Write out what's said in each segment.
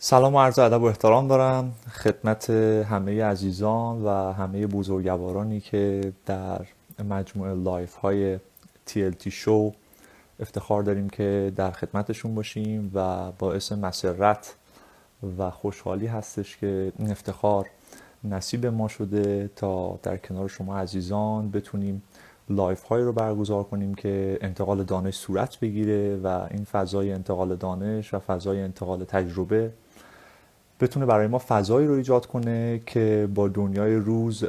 سلام و عرض ادب و احترام دارم خدمت همه عزیزان و همه بزرگوارانی که در مجموعه لایف های TLT شو افتخار داریم که در خدمتشون باشیم و باعث مسرت و خوشحالی هستش که این افتخار نصیب ما شده تا در کنار شما عزیزان بتونیم لایف های رو برگزار کنیم که انتقال دانش صورت بگیره و این فضای انتقال دانش و فضای انتقال تجربه بتونه برای ما فضایی رو ایجاد کنه که با دنیای روز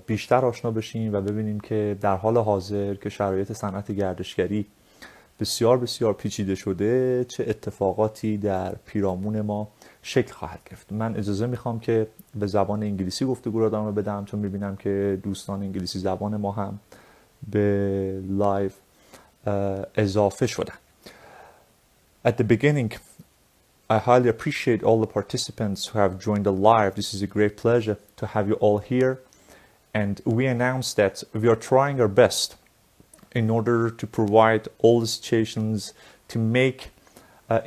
بیشتر آشنا بشیم و ببینیم که در حال حاضر که شرایط صنعت گردشگری بسیار بسیار پیچیده شده چه اتفاقاتی در پیرامون ما شکل خواهد گرفت. من اجازه میخوام که به زبان انگلیسی گفتگو رو ادامه بدم چون میبینم که دوستان انگلیسی زبان ما هم به لایو اضافه شدن. At the beginning, I highly appreciate all the participants who have joined the live. This is a great pleasure to have you all here. And we announce that we are trying our best in order to provide all the situations to make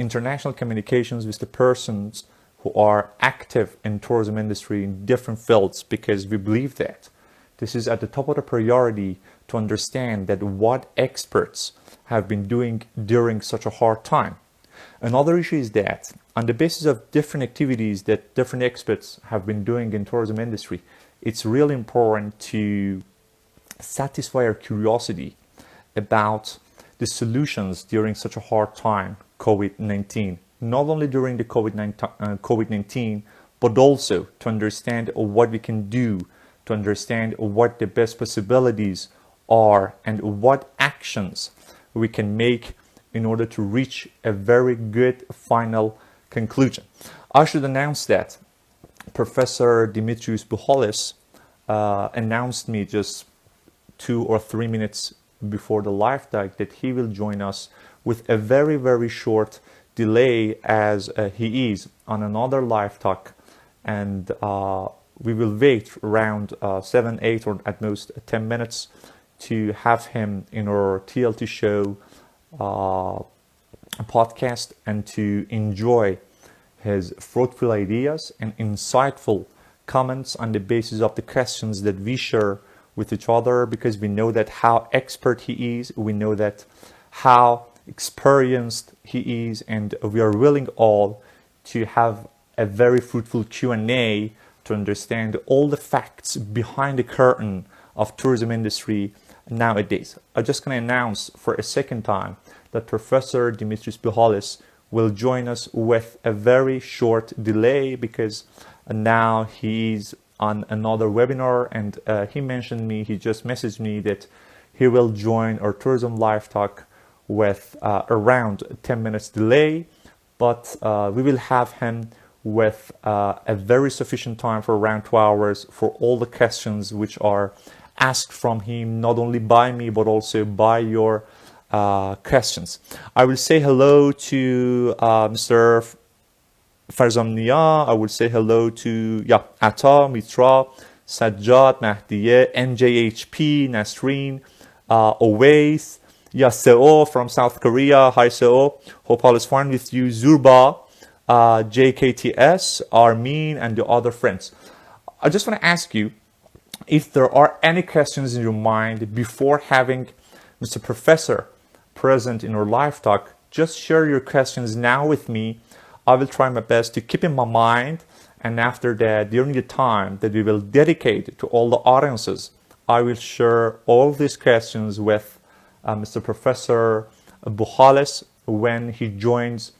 international communications with the persons who are active in tourism industry in different fields, because we believe that this is at the top of the priority to understand that what experts have been doing during such a hard time. Another issue is that on the basis of different activities that different experts have been doing in tourism industry, it's really important to satisfy our curiosity about the solutions during such a hard time, COVID-19. Not only during the COVID-19, but also to understand what we can do, to understand what the best possibilities are and what actions we can make in order to reach a very good final conclusion. I should announce that Professor Dimitrios Buhalis announced me just 2 or 3 minutes before the live talk that he will join us with a very, very short delay as he is on another live talk, and we will wait around 7, 8 or at most 10 minutes to have him in our TLT show podcast and to enjoy his fruitful ideas and insightful comments on the basis of the questions that we share with each other, because we know that how expert he is, we know that how experienced he is, and we are willing all to have a very fruitful Q&A to understand all the facts behind the curtain of tourism industry nowadays. I'm just going to announce for a second time that Professor Dimitrios Buhalis will join us with a very short delay, because now he's on another webinar, and he just messaged me that he will join our tourism live talk with around 10 minutes delay, but we will have him with a very sufficient time for around 2 hours for all the questions which are asked from him, not only by me but also by your questions. I will say hello to Mr. Farzamnia. I will say hello to Atta, Mitra, Sajjad, Mahdiye, NJHP, Nasreen, Owais, Seo from South Korea. Hi Seo, hope all is fine with you. Zurba, JKTS, Armin, and the other friends. I just want to ask you if there are any questions in your mind before having Mr. Professor present in our live talk. Just share your questions now with me. I will try my best to keep in my mind, and after that, during the time that we will dedicate to all the audiences, I will share all these questions with Mr. Professor Buhalis when he joins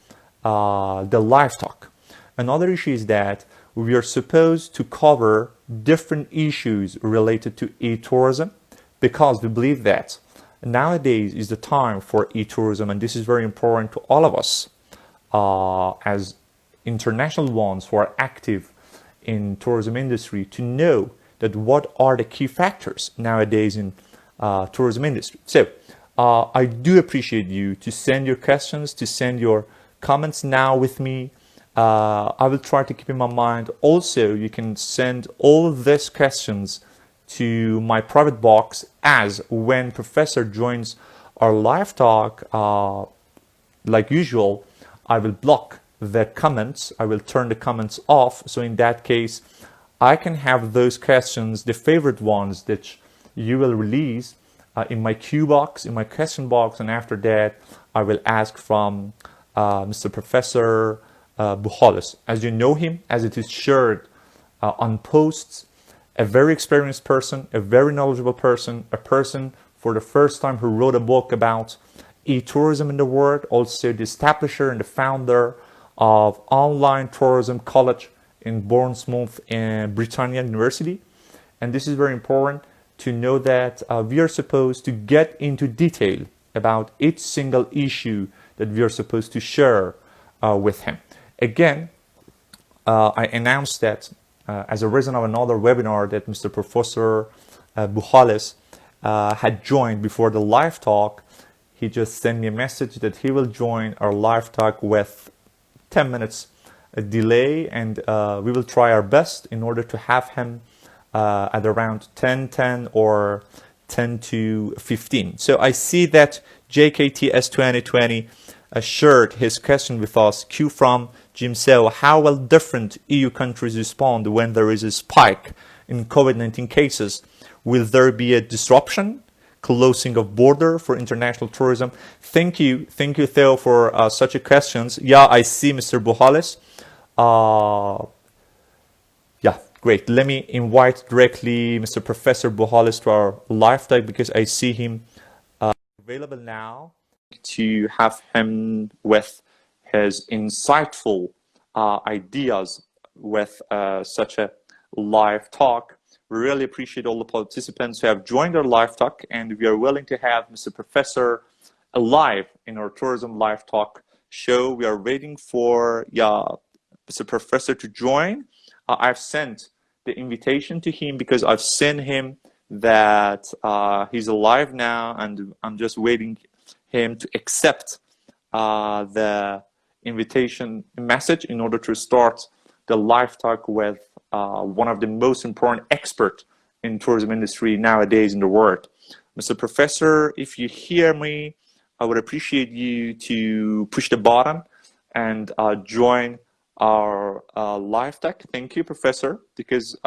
the live talk. Another issue is that we are supposed to cover different issues related to e-tourism, because we believe that nowadays is the time for e-tourism, and this is very important to all of us as international ones who are active in tourism industry, to know that what are the key factors nowadays in tourism industry. So I do appreciate you to send your questions, to send your comments now with me. I will try to keep in my mind. Also, you can send all of these questions to my private box, as when Professor joins our live talk, like usual, I will block the comments. I will turn the comments off. So in that case, I can have those questions, the favorite ones that you will release in my queue box, in my question box, and after that, I will ask from Mr. Professor Buhalis. As you know him, as it is shared on posts, a very experienced person, a very knowledgeable person, a person for the first time who wrote a book about e-tourism in the world, also the establisher and the founder of online tourism college in Bournemouth in Britannia University. And this is very important to know that we are supposed to get into detail about each single issue that we are supposed to share with him. Again, I announced that as a reason of another webinar that Mr. Professor Buhalis had joined before the live talk. He just sent me a message that he will join our live talk with 10 minutes delay, and we will try our best in order to have him at around 10:10 or 10 to 15. So I see that JKTS 2020 shared his question with us. Q from Jim Seo: how will different EU countries respond when there is a spike in COVID-19 cases? Will there be a disruption, closing of border for international tourism? Thank you, Theo, for such a questions. Yeah, I see Mr. Buhalis. Yeah, great. Let me invite directly Mr. Professor Buhalis to our live talk because I see him available now to have him with his insightful ideas with such a live talk. We really appreciate all the participants who have joined our live talk, and we are willing to have Mr. Professor alive in our tourism live talk show. We are waiting for Mr. Professor to join. I've sent the invitation to him because I've seen him that he's alive now, and I'm just waiting him to accept the invitation message in order to start the live talk with one of the most important experts in tourism industry nowadays in the world. Mr. Professor, if you hear me, I would appreciate you to push the button and join our live talk. Thank you, Professor, because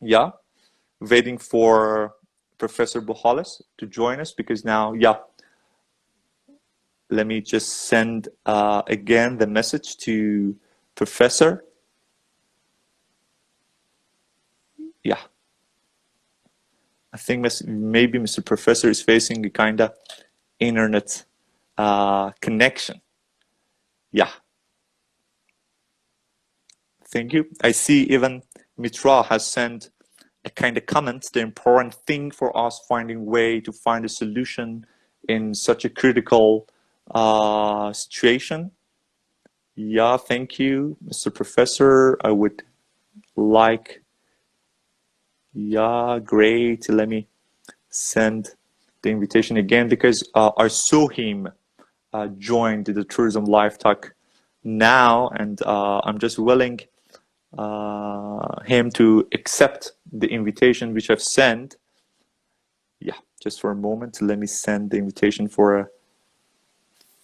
yeah, waiting for Professor Buhalis to join us because now, yeah, let me just send again the message to Professor. Yeah, I think maybe Mr. Professor is facing a kind of internet connection. Yeah. Thank you. I see even Mitra has sent a kind of comment. The important thing for us finding way to find a solution in such a critical situation. Yeah, thank you, Mr. Professor. I would like, yeah, great. Let me send the invitation again because I saw him join the tourism live talk now, and I'm just willing him to accept the invitation which I've sent. Yeah, just for a moment, let me send the invitation for a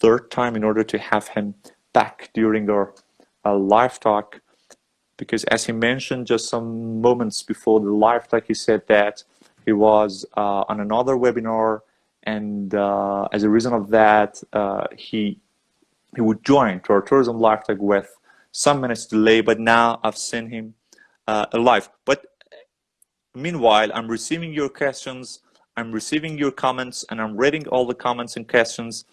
third time in order to have him back during our live talk, because as he mentioned just some moments before the live talk, he said that he was on another webinar, and as a reason of that, he would join to our tourism live talk with some minutes delay, but now I've seen him live. But meanwhile, I'm receiving your questions, I'm receiving your comments, and I'm reading all the comments and questions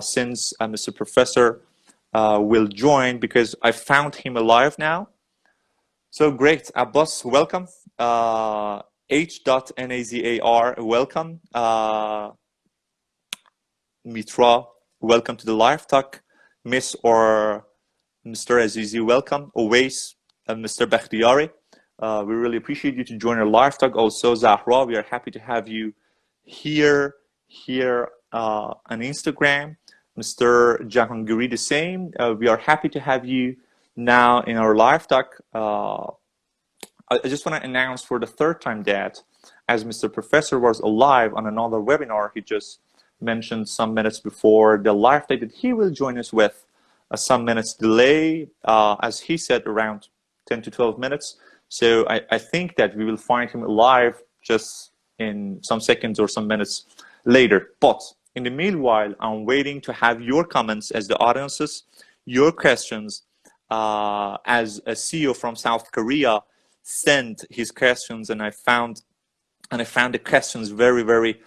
since Mr. Professor will join, because I found him alive now. So great. Abbas, welcome. H.Nazar, welcome. Mitra, welcome to the live talk. Miss or Mr. Azizi, welcome. Owais and Mr. Bakhtiari, we really appreciate you to join our live talk. Also, Zahra, we are happy to have you here on Instagram. Mr. Jahangiri, the same. We are happy to have you now in our live talk. I just want to announce for the third time that as Mr. Professor was alive on another webinar, he just mentioned some minutes before the live talk that he will join us with some minutes delay, as he said, around 10 to 12 minutes. So I think that we will find him live just in some seconds or some minutes later. But in the meanwhile, I'm waiting to have your comments as the audiences, your questions, as a CEO from South Korea sent his questions, and I found the questions very, very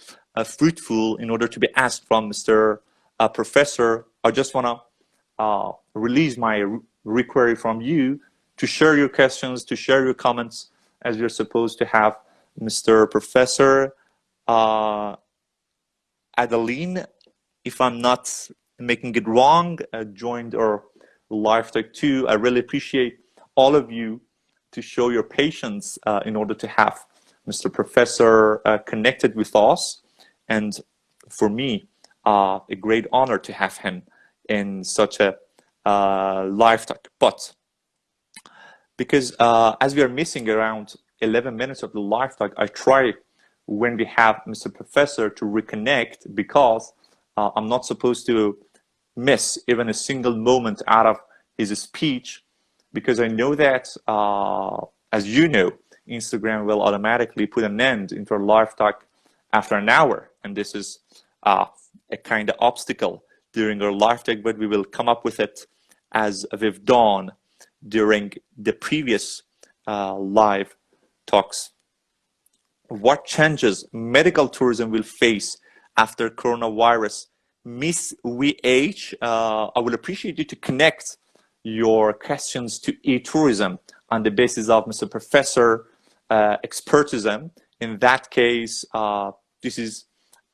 fruitful in order to be asked from Mr. Professor. I just want to release my request from you to share your questions, to share your comments, as you're supposed to have Mr. Professor Adeline, if I'm not making it wrong, joined our live talk too. I really appreciate all of you to show your patience in order to have Mr. Professor connected with us. And for me, a great honor to have him in such a live talk. But because as we are missing around 11 minutes of the live talk, I try when we have Mr. Professor to reconnect, because I'm not supposed to miss even a single moment out of his speech, because I know that, as you know, Instagram will automatically put an end into our live talk after an hour, and this is a kind of obstacle during our live talk, but we will come up with it as we've done during the previous live talks. What changes medical tourism will face after coronavirus? Miss VH, I would appreciate you to connect your questions to e-tourism on the basis of Mr. Professor expertise. In that case, this is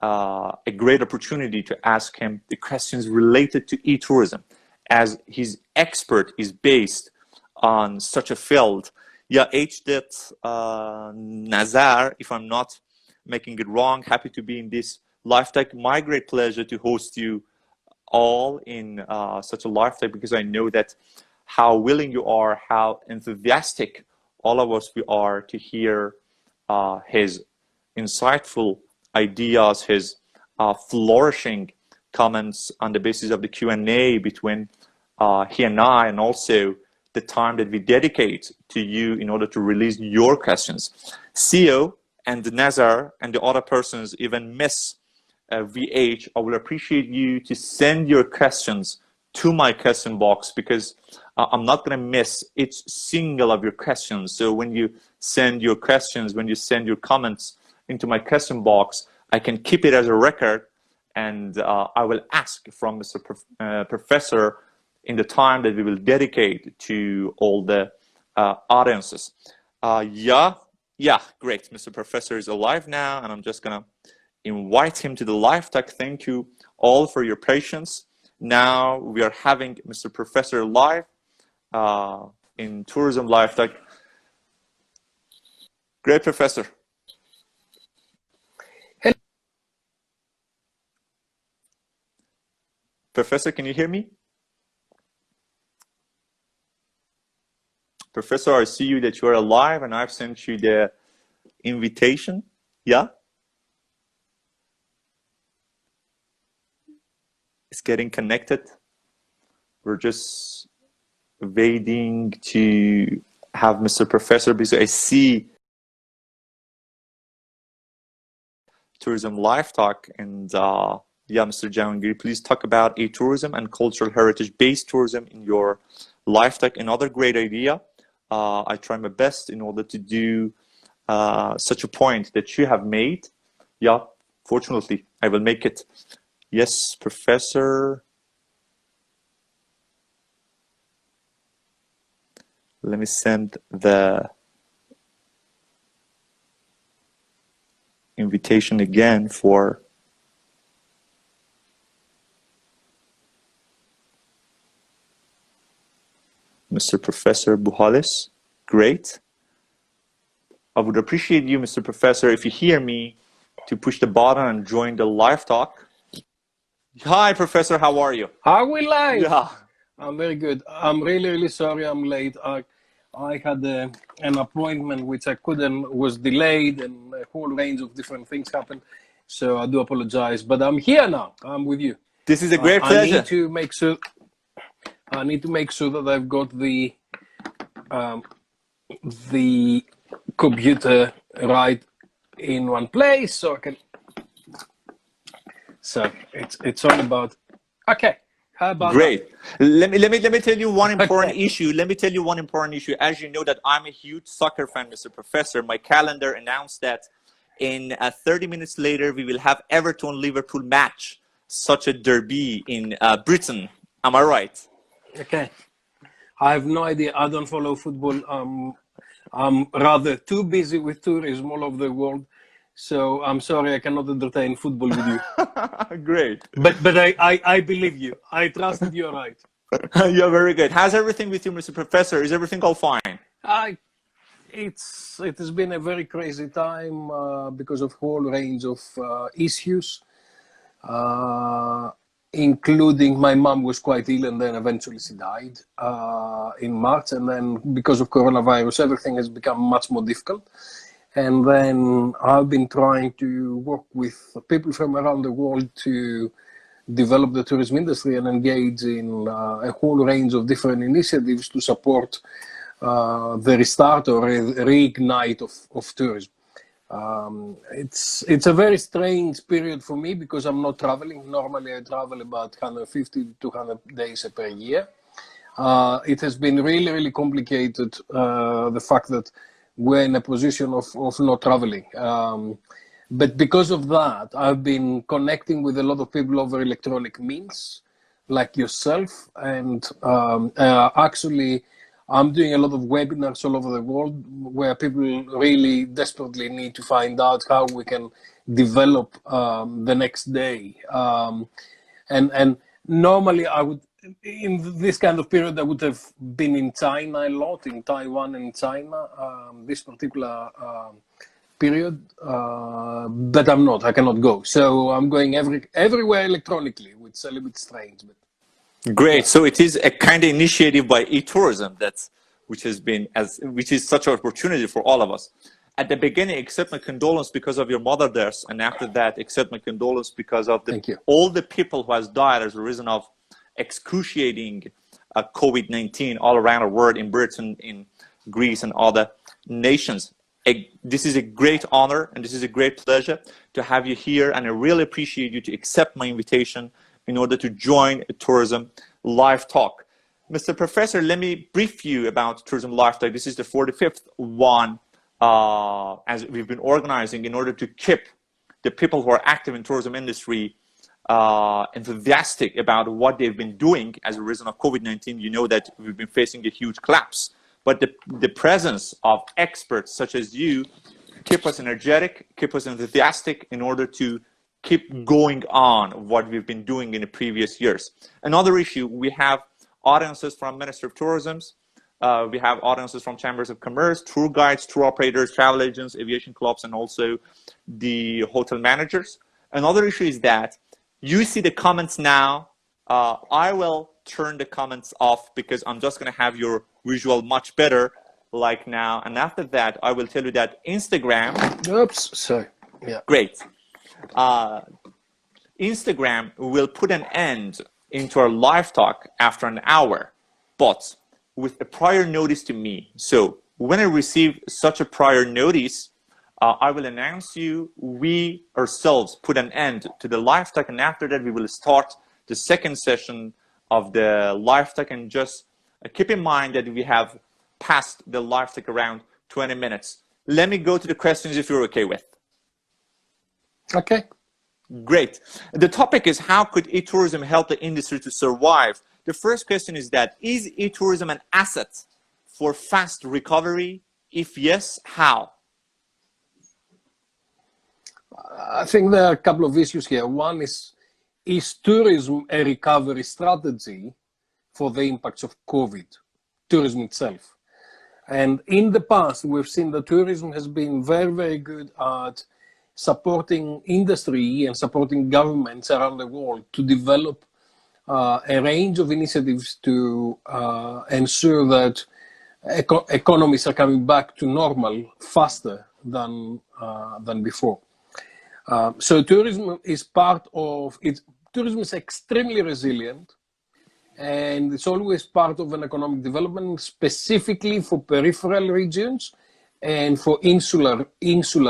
a great opportunity to ask him the questions related to e-tourism, as his expert is based on such a field. Yeah, H.Nazar, if I'm not making it wrong, happy to be in this live talk. My great pleasure to host you all in such a live talk, because I know that how willing you are, how enthusiastic all of us we are to hear his insightful ideas, his flourishing comments on the basis of the Q&A between he and I, and also the time that we dedicate to you in order to release your questions. CEO and Nazar and the other persons, even Miss VH, I will appreciate you to send your questions to my question box, because I'm not going to miss each single of your questions. So when you send your questions, when you send your comments into my question box, I can keep it as a record, and I will ask from Mr. Professor in the time that we will dedicate to all the audiences. Yeah, great. Mr. Professor is alive now, and I'm just gonna invite him to the live talk. Thank you all for your patience. Now we are having Mr. Professor live in Tourism Live Talk. Great, Professor. Hello. Professor, can you hear me? Professor, I see you that you are alive, and I've sent you the invitation. Yeah? It's getting connected. We're just waiting to have Mr. Professor, because I see Tourism Live Talk, and yeah, Mr. Jahangir, please talk about e-tourism and cultural heritage-based tourism in your live talk. Another great idea. I try my best in order to do such a point that you have made. Yeah, fortunately, I will make it. Yes, Professor. Let me send the invitation again for Mr. Professor Buhalis. Great. I would appreciate you, Mr. Professor, if you hear me, to push the button and join the live talk. Hi, Professor, how are you? Are we live? Yeah. I'm very good. I'm really sorry I'm late. I had an appointment which I couldn't, was delayed, and a whole range of different things happened. So I do apologize, but I'm here now. I'm with you. This is a great pleasure. I need to make sure. I need to make sure that I've got the computer right in one place, so I can. So it's all about. Okay, how about Great. Let me tell you one that? important Okay. issue. Let me tell you one important issue. As you know that I'm a huge soccer fan, Mr. Professor. My calendar announced that in 30 minutes later we will have Everton-Liverpool match, such a derby in Britain. Am I right? Okay. I have no idea. I don't follow football. I'm rather too busy with tourism all over the world. So I'm sorry I cannot entertain football with you. Great. But I believe you. I trust that you're right. You're very good. How's everything with you, Mr. Professor? Is everything all fine? I it has been a very crazy time because of whole range of issues, uh, including my mom was quite ill and then eventually she died in March, and then because of coronavirus everything has become much more difficult. And then I've been trying to work with people from around the world to develop the tourism industry and engage in a whole range of different initiatives to support the restart or reignite of tourism. It's a very strange period for me because I'm not traveling. Normally I travel about 150 to 200 days per year. It has been really complicated, the fact that we're in a position of not traveling. But because of that, I've been connecting with a lot of people over electronic means, like yourself, and actually I'm doing a lot of webinars all over the world where people really desperately need to find out how we can develop the next day. And normally I would, in this kind of period, I would have been in China a lot, in Taiwan and China, this particular period, but I'm not. I cannot go. So I'm going everywhere electronically, which is a little bit strange. But Great. yeah, So it is a kind of initiative by e-tourism which is such an opportunity for all of us. At the beginning, accept my condolence because of your mother death, and after that, accept my condolence because of thank you. all the people who has died as a reason of excruciating COVID-19 all around the world, in Britain, in Greece, and other nations. This is a great honor and this is a great pleasure to have you here, and I really appreciate you to accept my invitation in order to join a Tourism Live Talk. Mr. Professor, let me brief you about Tourism Live Talk. This is the 45th one as we've been organizing in order to keep the people who are active in tourism industry enthusiastic about what they've been doing as a result of COVID-19. You know that we've been facing a huge collapse, but the presence of experts such as you keep us energetic, keep us enthusiastic in order to keep going on what we've been doing in the previous years. Another issue, we have audiences from Ministry of Tourism, we have audiences from Chambers of Commerce, tour guides, tour operators, travel agents, aviation clubs, and also the hotel managers. Another issue is that you see the comments now. I will turn the comments off because I'm just going to have your visual much better like now. And after that, I will tell you that Instagram. Oops, sorry. Yeah. Great. Instagram will put an end into our live talk after an hour, but with a prior notice to me. So when I receive such a prior notice, I will announce you, we ourselves put an end to the live talk, and after that we will start the second session of the live talk. And just keep in mind that we have passed the live talk around 20 minutes. Let me go to the questions if you're okay with. Okay. Great. The topic is, how could e-tourism help the industry to survive? The first question is that, is e-tourism an asset for fast recovery? If yes, how? I think there are a couple of issues here. One is tourism a recovery strategy for the impacts of COVID, tourism itself? And in the past, we've seen that tourism has been very good at supporting industry and supporting governments around the world to develop a range of initiatives to ensure that economies are coming back to normal faster than before. So tourism is part of it. Tourism is extremely resilient, and it's always part of an economic development, specifically for peripheral regions and for insular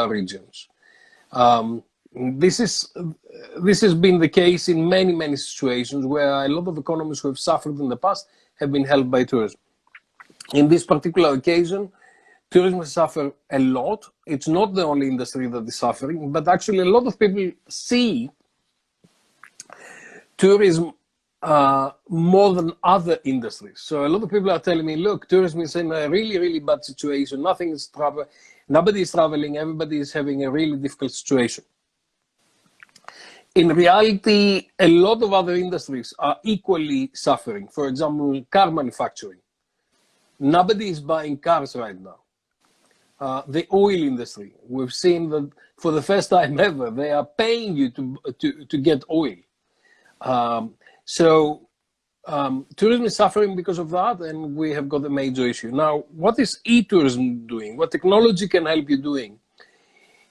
regions. This has been the case in many situations where a lot of economies who have suffered in the past have been helped by tourism. In this particular occasion, tourism has suffered a lot. It's not the only industry that is suffering, but actually a lot of people see tourism more than other industries. So a lot of people are telling me, look, tourism is in a really bad situation. Nothing is nobody is traveling. Everybody is having a really difficult situation. In reality, a lot of other industries are equally suffering. For example, car manufacturing. Nobody is buying cars right now. The oil industry, we've seen that for the first time ever, they are paying you to get oil. So tourism is suffering because of that, and we have got a major issue. Now, what is e-tourism doing? What technology can help you doing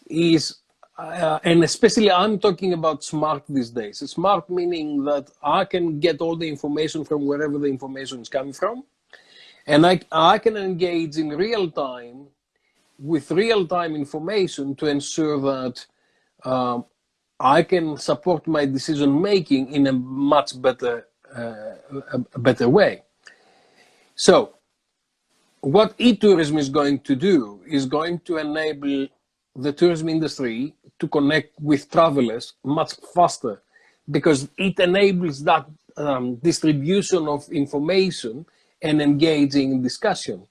is, and especially I'm talking about smart these days. Smart meaning that I can get all the information from wherever the information is coming from, and I can engage in real time with real-time information to ensure that I can support my decision-making in a much better way. So what e-tourism is going to do is going to enable the tourism industry to connect with travelers much faster, because it enables that distribution of information and engaging in discussion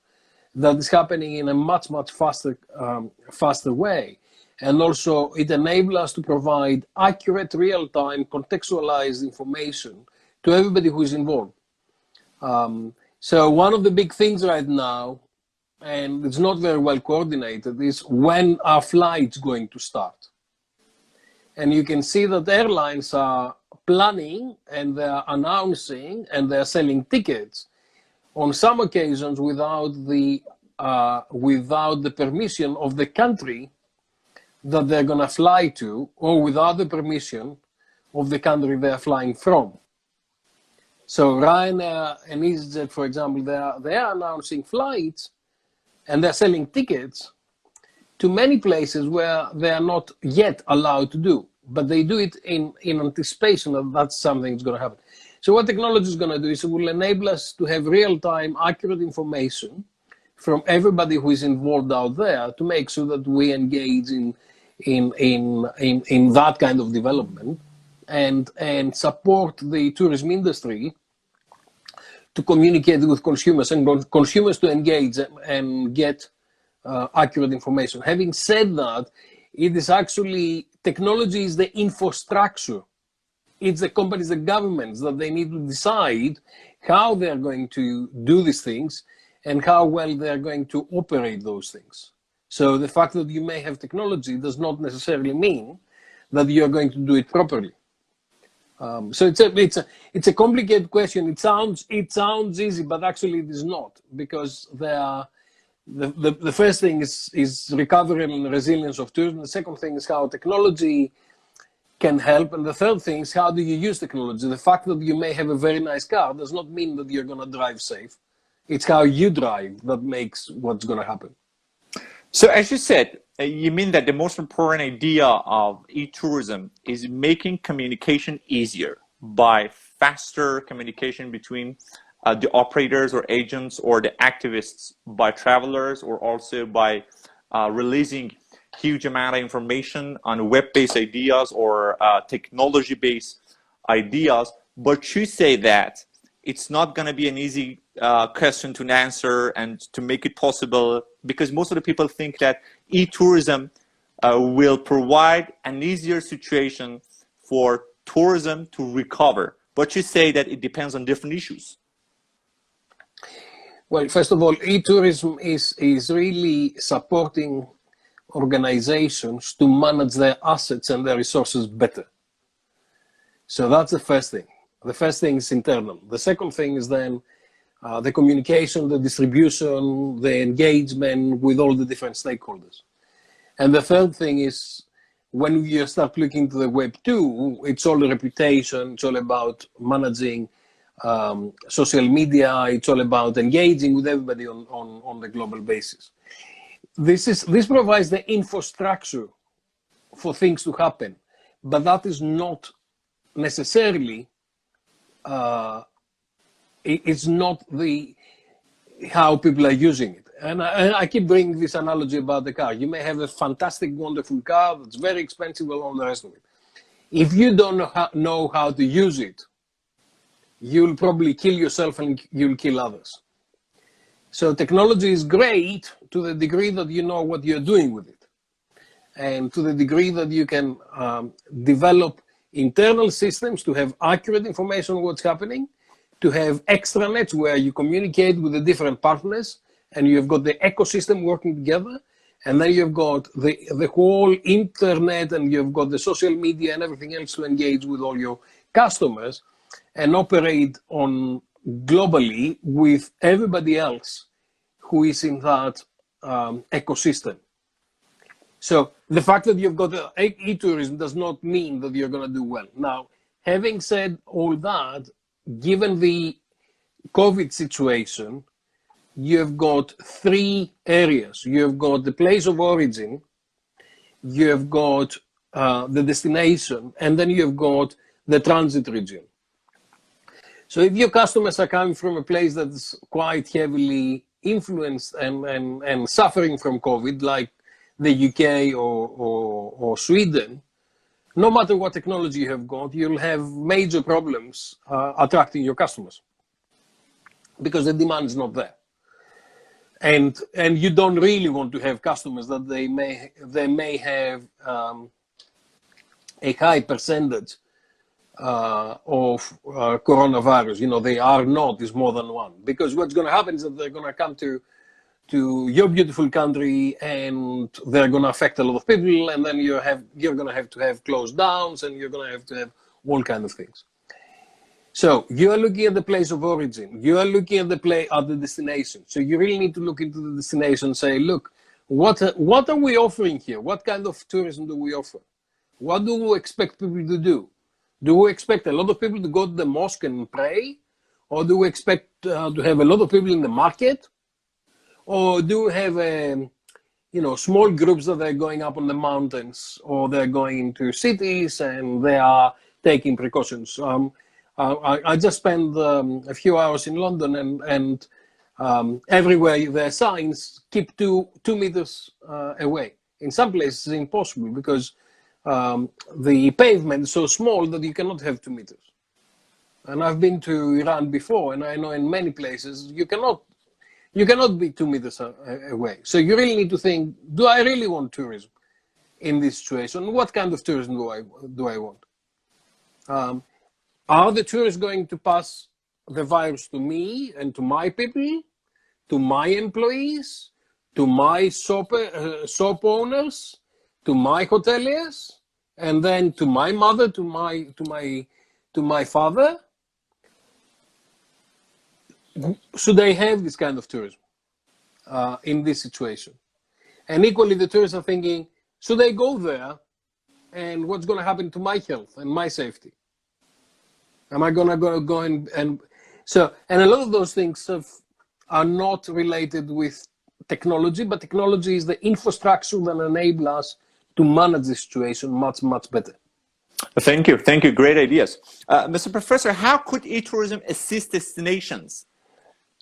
that is happening in a much faster way. And also it enables us to provide accurate, real-time, contextualized information to everybody who is involved. So one of the big things right now, and it's not very well coordinated, is when are flights going to start? And you can see that airlines are planning and they're announcing and they're selling tickets on some occasions without the permission of the country that they're going to fly to, or without the permission of the country they're flying from. So Ryanair and EasyJet, for example, they are announcing flights and they're selling tickets to many places where they are not yet allowed to do, but they do it in anticipation that that's something that's going to happen. So what technology is going to do is it will enable us to have real-time, accurate information from everybody who is involved out there to make sure that we engage in that kind of development and support the tourism industry to communicate with consumers and consumers to engage and get accurate information. Having said that, it is actually, technology is the infrastructure. It's the companies, the governments, that they need to decide how they're going to do these things and how well they're going to operate those things. So the fact that you may have technology does not necessarily mean that you're going to do it properly. So it's a complicated question. It sounds easy, but actually it is not, because the first thing is recovery and resilience of tourism. The second thing is how technology can help, and the third thing is how do you use technology. The fact that you may have a very nice car does not mean that you're going to drive safe. It's how you drive that makes what's going to happen. So as you said, you mean that the most important idea of e-tourism is making communication easier by faster communication between the operators or agents or the activists, by travelers, or also by releasing huge amount of information on web-based ideas or technology-based ideas. But you say that it's not going to be an easy question to answer and to make it possible, because most of the people think that e-tourism will provide an easier situation for tourism to recover. But you say that it depends on different issues. Well, first of all, e-tourism is really supporting organizations to manage their assets and their resources better. So that's the first thing. The first thing is internal. The second thing is then the communication, the distribution, the engagement with all the different stakeholders. And the third thing is, when you start looking to the Web 2, it's all the reputation, it's all about managing social media. It's all about engaging with everybody on the global basis. This provides the infrastructure for things to happen, but that is not necessarily it's not how people are using it. And I keep bringing this analogy about the car. You may have a fantastic, wonderful car that's very expensive and all the rest of it. If you don't know how to use it, you'll probably kill yourself and you'll kill others. So technology is great to the degree that you know what you're doing with it, and to the degree that you can develop internal systems to have accurate information on what's happening, to have extranets where you communicate with the different partners, and you've got the ecosystem working together, and then you've got the whole internet, and you've got the social media and everything else to engage with all your customers and operate on globally with everybody else who is in that ecosystem. So the fact that you've got e-tourism does not mean that you're going to do well. Now, having said all that, given the COVID situation, you've got three areas. You've got the place of origin, you've got the destination, and then you've got the transit region. So if your customers are coming from a place that's quite heavily influenced and suffering from COVID, like the UK or Sweden, no matter what technology you have got, you'll have major problems attracting your customers because the demand is not there. And you don't really want to have customers that they may have a high percentage of coronavirus. You know, they are not, is more than one. Because what's going to happen is that they're going to come to your beautiful country and they're going to affect a lot of people, and then you're going to have closed downs, and you're going to have all kinds of things. So you are looking at the place of origin. You are looking at the destination. So you really need to look into the destination and say, look, what are we offering here? What kind of tourism do we offer? What do we expect people to do? Do we expect a lot of people to go to the mosque and pray? Or do we expect to have a lot of people in the market? Or do we have small groups that are going up on the mountains, or they're going into cities and they are taking precautions? I just spent a few hours in London, and everywhere there are signs, keep 2 meters away. In some places it's impossible because the pavement is so small that you cannot have 2 meters. And I've been to Iran before, and I know in many places you cannot be 2 meters away. So you really need to think, do I really want tourism in this situation? What kind of tourism do I want? Are the tourists going to pass the virus to me and to my people, to my employees, to my shop owners, to my hoteliers, and then to my mother, to my father? Should they have this kind of tourism in this situation? And equally, the tourists are thinking, should they go there, and what's going to happen to my health and my safety? Am I going to go and so, and a lot of those things are not related with technology, but technology is the infrastructure that enables us to manage the situation much, much better. Thank you. Thank you. Great ideas. Mr. Professor, how could e-tourism assist destinations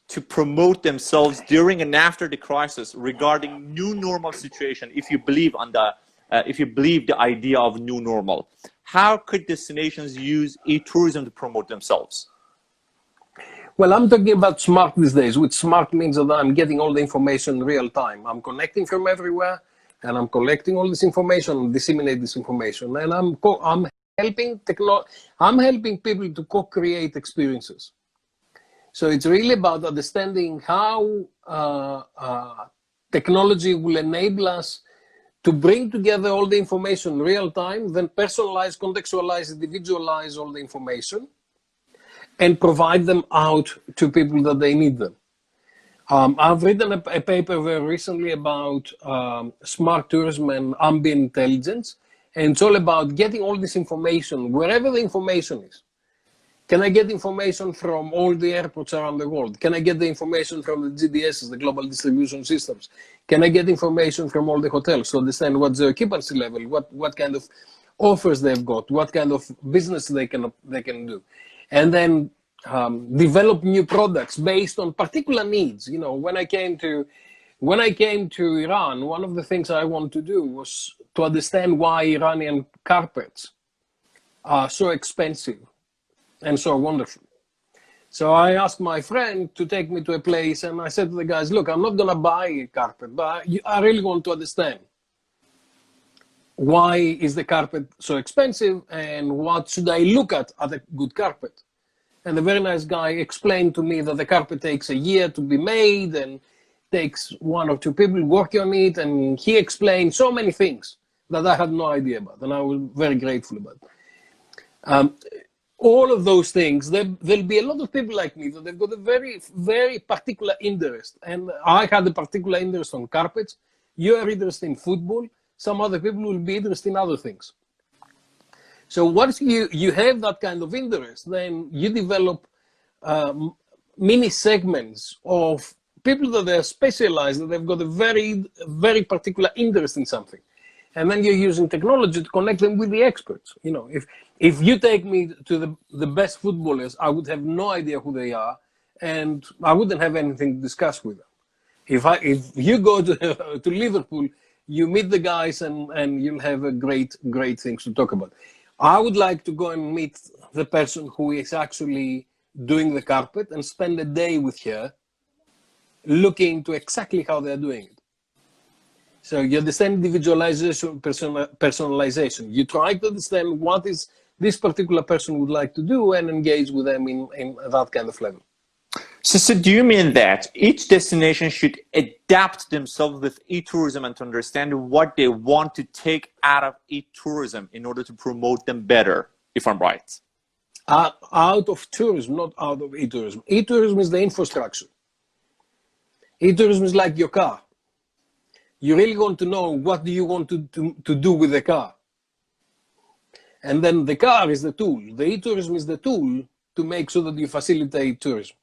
to promote themselves during and after the crisis regarding new normal situation, if you believe the idea of new normal? How could destinations use e-tourism to promote themselves? Well, I'm talking about smart these days, which smart means that I'm getting all the information in real time. I'm connecting from everywhere, and I'm collecting all this information and disseminate this information. And I'm helping people to co-create experiences. So it's really about understanding how technology will enable us to bring together all the information in real time, then personalize, contextualize, individualize all the information, and provide them out to people that they need them. I've written a paper very recently about smart tourism and ambient intelligence, and it's all about getting all this information, wherever the information is, Can I get information from all the airports around the world? Can I get the information from the GDSs, the global distribution systems? Can I get information from all the hotels to understand what's the occupancy level, what kind of offers they've got, what kind of business they can do, and then develop new products based on particular needs. You know, when I came to Iran, one of the things I wanted to do was to understand why Iranian carpets are so expensive and so wonderful. So I asked my friend to take me to a place, and I said to the guys, look, I'm not going to buy a carpet, but I really want to understand why is the carpet so expensive and what should I look at a good carpet. And the very nice guy explained to me that the carpet takes a year to be made and takes 1 or 2 people working on it. And he explained so many things that I had no idea about, and I was very grateful about. All of those things, there'll be a lot of people like me that they've got a very, very particular interest. And I had a particular interest on carpets. You are interested in football. Some other people will be interested in other things. So once you have that kind of interest, then you develop mini segments of people that are specialized, that they've got a very, very particular interest in something. And then you're using technology to connect them with the experts. You know, if you take me to the best footballers, I would have no idea who they are, and I wouldn't have anything to discuss with them. If you go to Liverpool, you meet the guys and you'll have a great things to talk about. I would like to go and meet the person who is actually doing the carpet and spend a day with her, looking into exactly how they're doing it. So you understand individualization, personalization. You try to understand what is this particular person would like to do and engage with them in that kind of level. So do you mean that each destination should adapt themselves with e-tourism and to understand what they want to take out of e-tourism in order to promote them better, if I'm right? Out of tourism, not out of e-tourism. E-tourism is the infrastructure. E-tourism is like your car. You really want to know what do you want to do with the car. And then the car is the tool. The e-tourism is the tool to make sure that you facilitate tourism.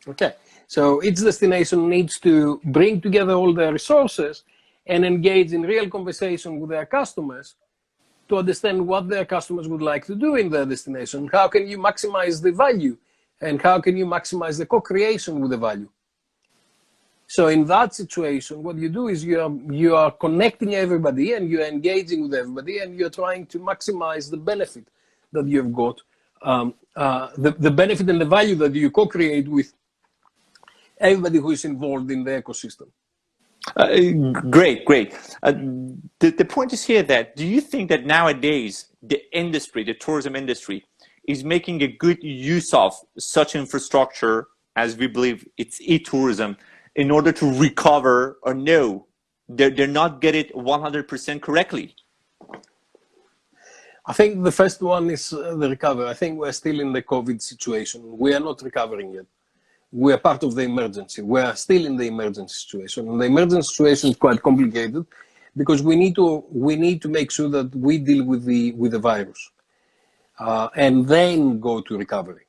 Okay, so each destination needs to bring together all their resources and engage in real conversation with their customers to understand what their customers would like to do in their destination. How can you maximize the value, and how can you maximize the co-creation with the value? So in that situation, what you do is you are connecting everybody and you're engaging with everybody and you're trying to maximize the benefit that you've got, the benefit and the value that you co-create with everybody who is involved in the ecosystem. Great. The point is here that, do you think that nowadays the industry, the tourism industry, is making a good use of such infrastructure, as we believe it's e-tourism, in order to recover, or no, they're not getting it 100% correctly? I think the first one is the recovery. I think we're still in the COVID situation. We are not recovering yet. We are part of the emergency. We are still in the emergency situation. And the emergency situation is quite complicated because we need to make sure that we deal with the virus and then go to recovery.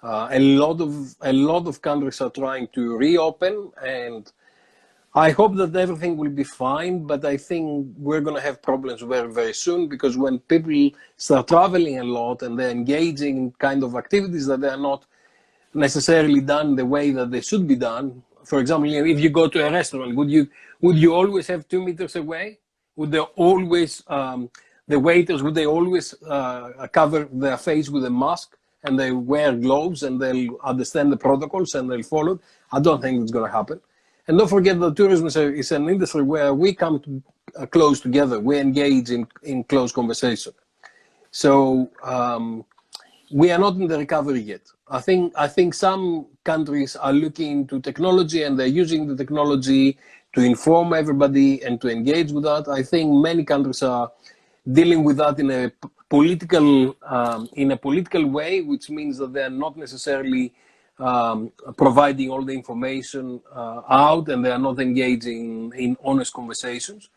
A lot of countries are trying to reopen, and I hope that everything will be fine, but I think we're going to have problems very, very soon, because when people start traveling a lot and they're engaging in kind of activities that they are not necessarily done the way that they should be done. For example, if you go to a restaurant, would you always have 2 meters away? Would they always, the waiters, would they always cover their face with a mask, and they wear gloves, and they'll understand the protocols and they'll follow it? I don't think it's going to happen. And don't forget that tourism is an industry where we come to, close together. We engage in close conversation. So we are not in the recovery yet. I think some countries are looking to technology and they're using the technology to inform everybody and to engage with that. I think many countries are dealing with that in a political way, which means that they're not necessarily providing all the information out, and they are not engaging in honest conversations.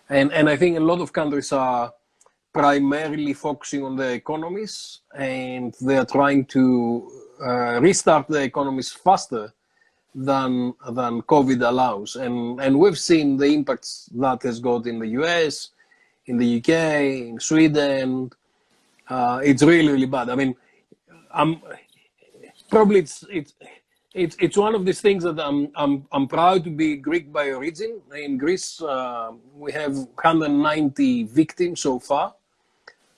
And I think a lot of countries are primarily focusing on the economies, and they are trying to restart the economies faster than COVID allows. And we've seen the impacts that has got in the US, in the UK, in Sweden. It's really, really bad. I mean, probably it's one of these things that I'm proud to be Greek by origin. In Greece, we have 190 victims so far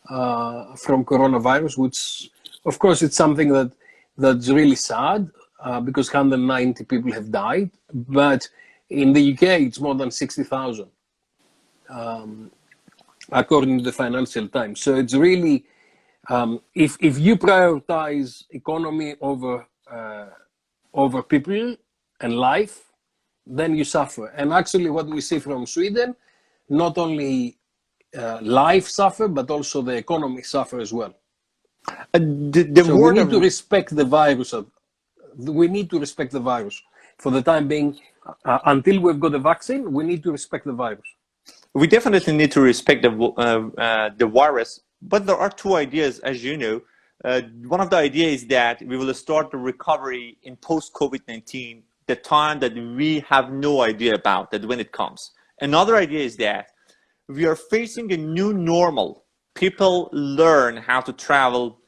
from coronavirus, which, of course, it's something that's really sad because 190 people have died. But in the UK, it's more than 60,000, according to the Financial Times. So it's really, if you prioritize economy over people and life, then you suffer. And actually, what we see from Sweden, not only life suffer, but also the economy suffer as well. So we need to respect the virus. We need to respect the virus for the time being. Until we've got a vaccine, we need to respect the virus. We definitely need to respect the virus, but there are two ideas, as you know. One of the ideas is that we will start the recovery in post-COVID-19, the time that we have no idea about that when it comes. Another idea is that we are facing a new normal. People learn how to travel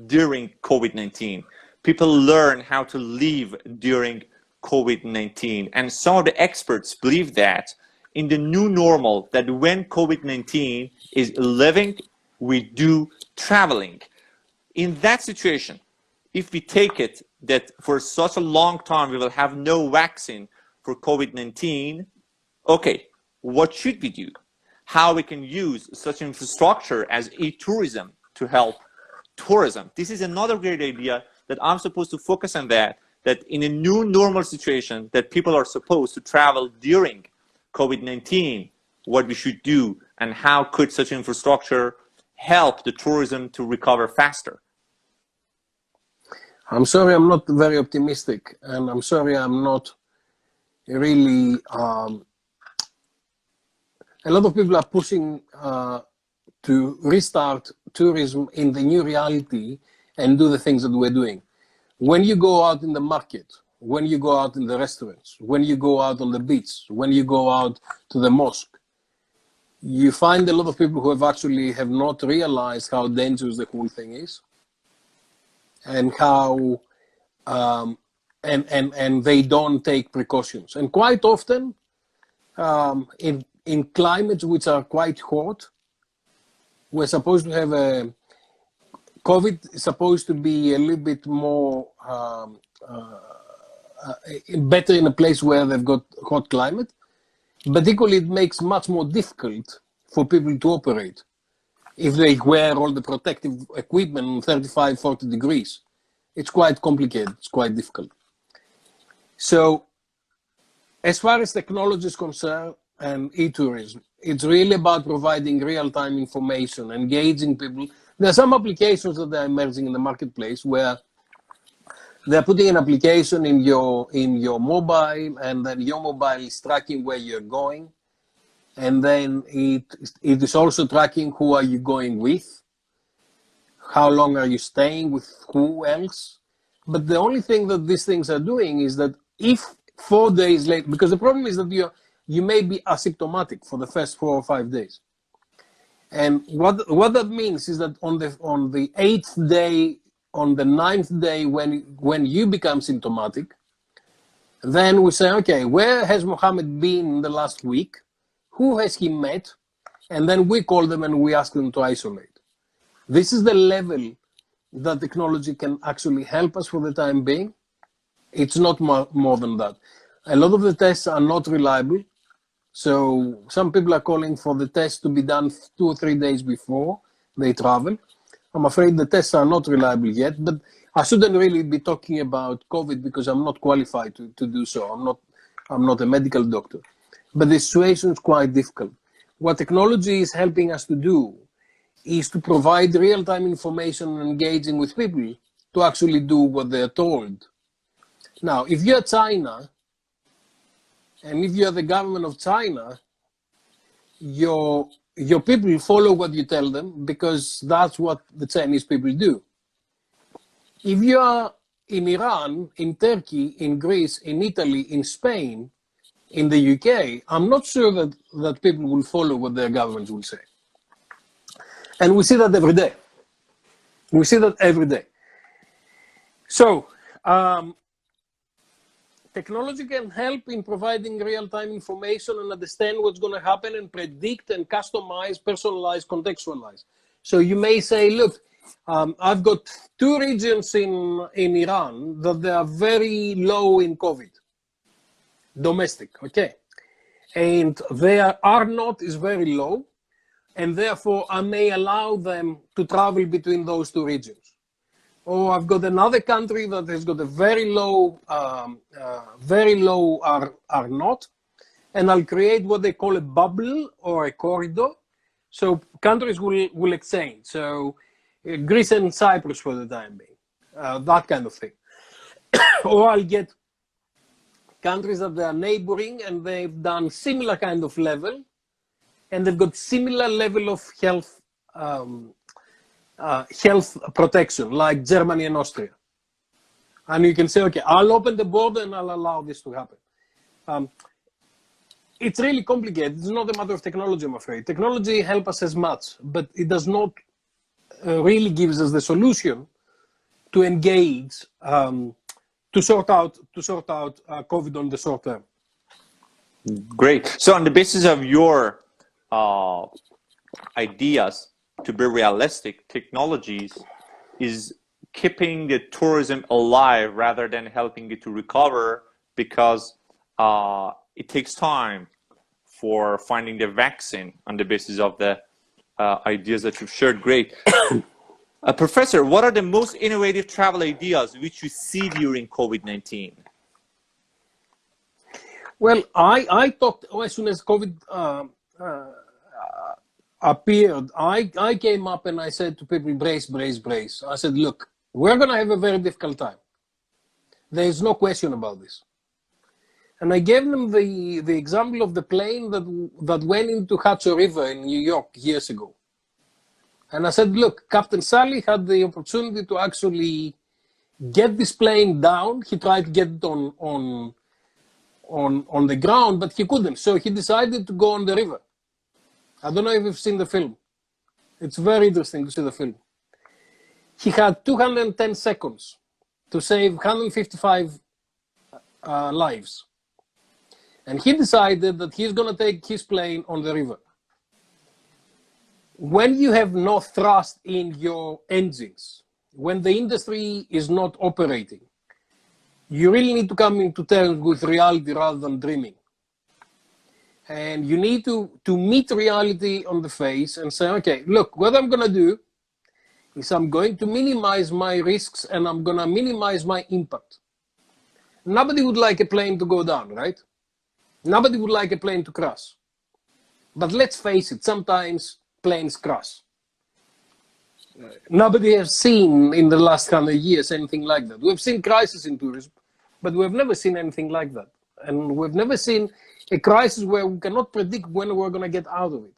during COVID-19. People learn how to live during COVID-19. And some of the experts believe that in the new normal, that when COVID-19 is living, we do traveling. In that situation, if we take it that for such a long time we will have no vaccine for COVID-19, okay, what should we do? How we can use such infrastructure as e-tourism to help tourism? This is another great idea that I'm supposed to focus on, that in a new normal situation that people are supposed to travel during COVID-19, what we should do and how could such infrastructure help the tourism to recover faster? I'm sorry, I'm not very optimistic, and I'm sorry I'm not really. A lot of people are pushing to restart tourism in the new reality and do the things that we're doing. When you go out in the market, when you go out in the restaurants, when you go out on the beach, when you go out to the mosque, you find a lot of people who have not realized how dangerous the whole thing is, and how and they don't take precautions. And quite often, in climates which are quite hot, we're supposed to have a COVID is supposed to be a little bit more better in a place where they've got hot climate, but equally it makes much more difficult for people to operate if they wear all the protective equipment in 35, 40 degrees. It's quite complicated, it's quite difficult. So as far as technology is concerned and e-tourism, it's really about providing real-time information, engaging people. There are some applications that are emerging in the marketplace where they're putting an application in your mobile, and then your mobile is tracking where you're going. And then it is also tracking who are you going with, how long are you staying with who else. But the only thing that these things are doing is that if 4 days later, because the problem is that you may be asymptomatic for the first 4 or 5 days. And what that means is that on the 8th day, on the 9th day, when you become symptomatic, then we say, okay, where has Mohammed been in the last week? Who has he met? And then we call them and we ask them to isolate. This is the level that technology can actually help us for the time being. It's not more than that. A lot of the tests are not reliable. So some people are calling for the test to be done 2 or 3 days before they travel. I'm afraid the tests are not reliable yet, but I shouldn't really be talking about COVID because I'm not qualified to do so. I'm not a medical doctor. But the situation is quite difficult. What technology is helping us to do is to provide real-time information and engaging with people to actually do what they're told. Now, if you're China, and if you're the government of China, your your people follow what you tell them because that's what the Chinese people do. If you are in Iran, in Turkey, in Greece, in Italy, in Spain, in the UK, I'm not sure that people will follow what their governments will say. And we see that every day. We see that every day. So, technology can help in providing real-time information and understand what's going to happen and predict and customize, personalize, contextualize. So you may say, look, I've got 2 regions in Iran that they are very low in COVID, domestic, okay? And their R0 is very low, and therefore I may allow them to travel between those 2 regions. Or I've got another country that has got a very low R0, and I'll create what they call a bubble or a corridor. So countries will exchange. So Greece and Cyprus for the time being, that kind of thing. Or I'll get countries that they are neighboring and they've done similar kind of level, and they've got similar level of health protection, like Germany and Austria. And you can say, okay, I'll open the border and I'll allow this to happen. It's really complicated. It's not a matter of technology, I'm afraid. Technology helps us as much, but it does not really gives us the solution to engage, to sort out COVID on the short term. Great. So on the basis of your ideas, to be realistic, technologies is keeping the tourism alive rather than helping it to recover, because it takes time for finding the vaccine on the basis of the ideas that you've shared. Great. Professor, what are the most innovative travel ideas which you see during COVID-19? Well, I talked as soon as COVID appeared, I came up and I said to people, brace, brace, brace. I said, look, we're going to have a very difficult time. There is no question about this. And I gave them the example of the plane that went into Hudson River in New York years ago. And I said, look, Captain Sully had the opportunity to actually get this plane down. He tried to get it on the ground, but he couldn't. So he decided to go on the river. I don't know if you've seen the film. It's very interesting to see the film. He had 210 seconds to save 155 lives. And he decided that he's going to take his plane on the river. When you have no thrust in your engines, when the industry is not operating, you really need to come into terms with reality rather than dreaming. And you need to meet reality on the face and say, okay, look, what I'm going to do is I'm going to minimize my risks and I'm going to minimize my impact. Nobody would like a plane to go down, right? Nobody would like a plane to crash. But let's face it, sometimes planes crash. Nobody has seen in the last 100 years anything like that. We've seen crises in tourism, but we've never seen anything like that. And we've never seen a crisis where we cannot predict when we're going to get out of it.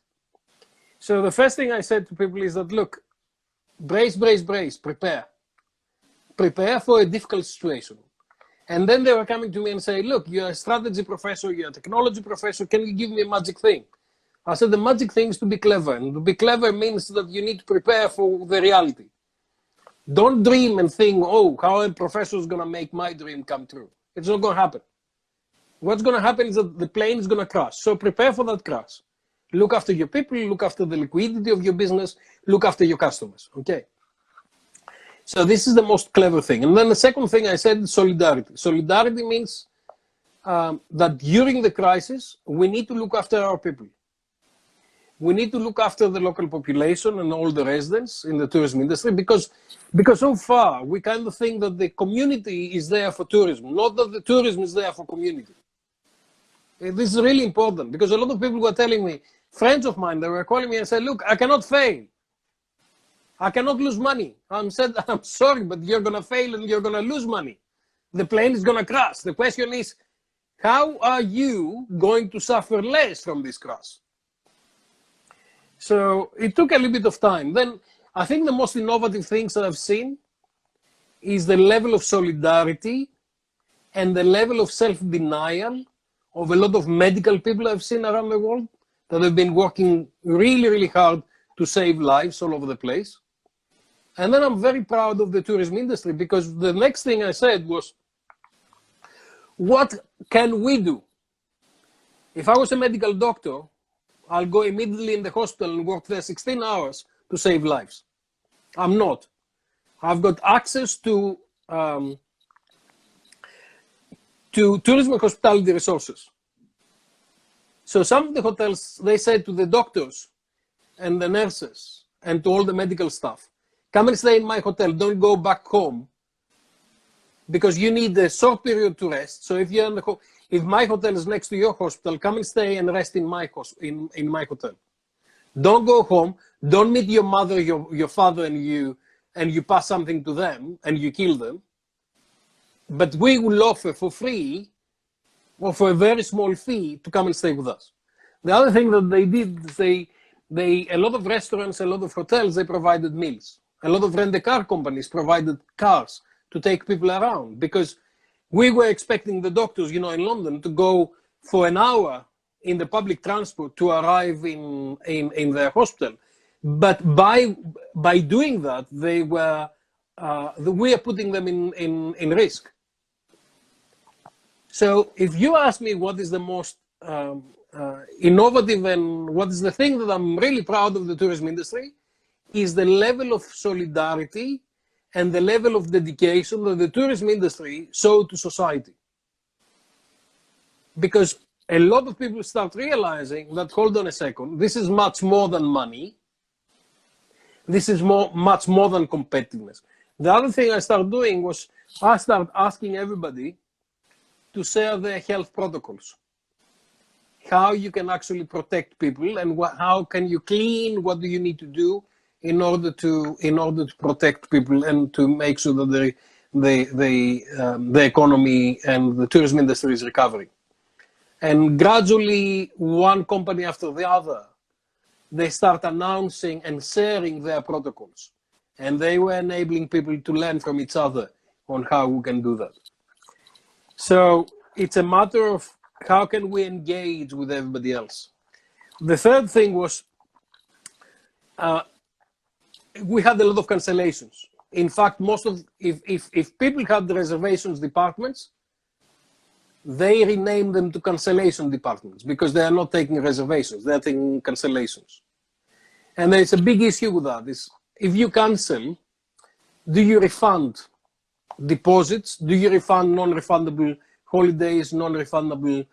So the first thing I said to people is that, look, brace, brace, brace, prepare. Prepare for a difficult situation. And then they were coming to me and say, look, you're a strategy professor, you're a technology professor, can you give me a magic thing? I said, the magic thing is to be clever. And to be clever means that you need to prepare for the reality. Don't dream and think, oh, how a professor is going to make my dream come true. It's not going to happen. What's going to happen is that the plane is going to crash. So prepare for that crash. Look after your people, look after the liquidity of your business, look after your customers, okay? So this is the most clever thing. And then the second thing I said is solidarity. Solidarity means that during the crisis, we need to look after our people. We need to look after the local population and all the residents in the tourism industry because so far we kind of think that the community is there for tourism, not that the tourism is there for community. This is really important because a lot of people were telling me, friends of mine, they were calling me and said, look, I cannot fail. I cannot lose money. I'm sorry, but you're going to fail and you're going to lose money. The plane is going to crash. The question is, how are you going to suffer less from this crash? So it took a little bit of time. Then I think the most innovative things that I've seen is the level of solidarity and the level of self-denial of a lot of medical people I've seen around the world that have been working really, really hard to save lives all over the place. And then I'm very proud of the tourism industry, because the next thing I said was, what can we do? If I was a medical doctor, I'll go immediately in the hospital and work there 16 hours to save lives. I'm not. I've got access to tourism and hospitality resources. So some of the hotels, they said to the doctors and the nurses and to all the medical staff, come and stay in my hotel, don't go back home, because you need a short period to rest. So if you're in the if my hotel is next to your hospital, come and stay and rest in my hotel. Don't go home. Don't meet your mother, your father, and you pass something to them and you kill them. But we will offer for free or for a very small fee to come and stay with us. The other thing that they did, a lot of restaurants, a lot of hotels, they provided meals. A lot of rent-a-car companies provided cars to take people around, because we were expecting the doctors, in London, to go for an hour in the public transport to arrive in their hospital. But by doing that, we are putting them in risk. So if you ask me what is the most innovative and what is the thing that I'm really proud of the tourism industry, is the level of solidarity and the level of dedication that the tourism industry showed to society. Because a lot of people start realizing that, hold on a second, this is much more than money. This is much more than competitiveness. The other thing I started doing was I started asking everybody to share their health protocols. How you can actually protect people, and how can you clean, what do you need to do in order to protect people and to make sure that the economy and the tourism industry is recovering. And gradually, one company after the other, they start announcing and sharing their protocols. And they were enabling people to learn from each other on how we can do that. So it's a matter of how can we engage with everybody else. The third thing was, we had a lot of cancellations. In fact, if people had the reservations departments, they renamed them to cancellation departments, because they are not taking reservations, they're taking cancellations. And there's a big issue with that, is if you cancel, do you refund deposits? Do you refund non-refundable holidays, non-refundable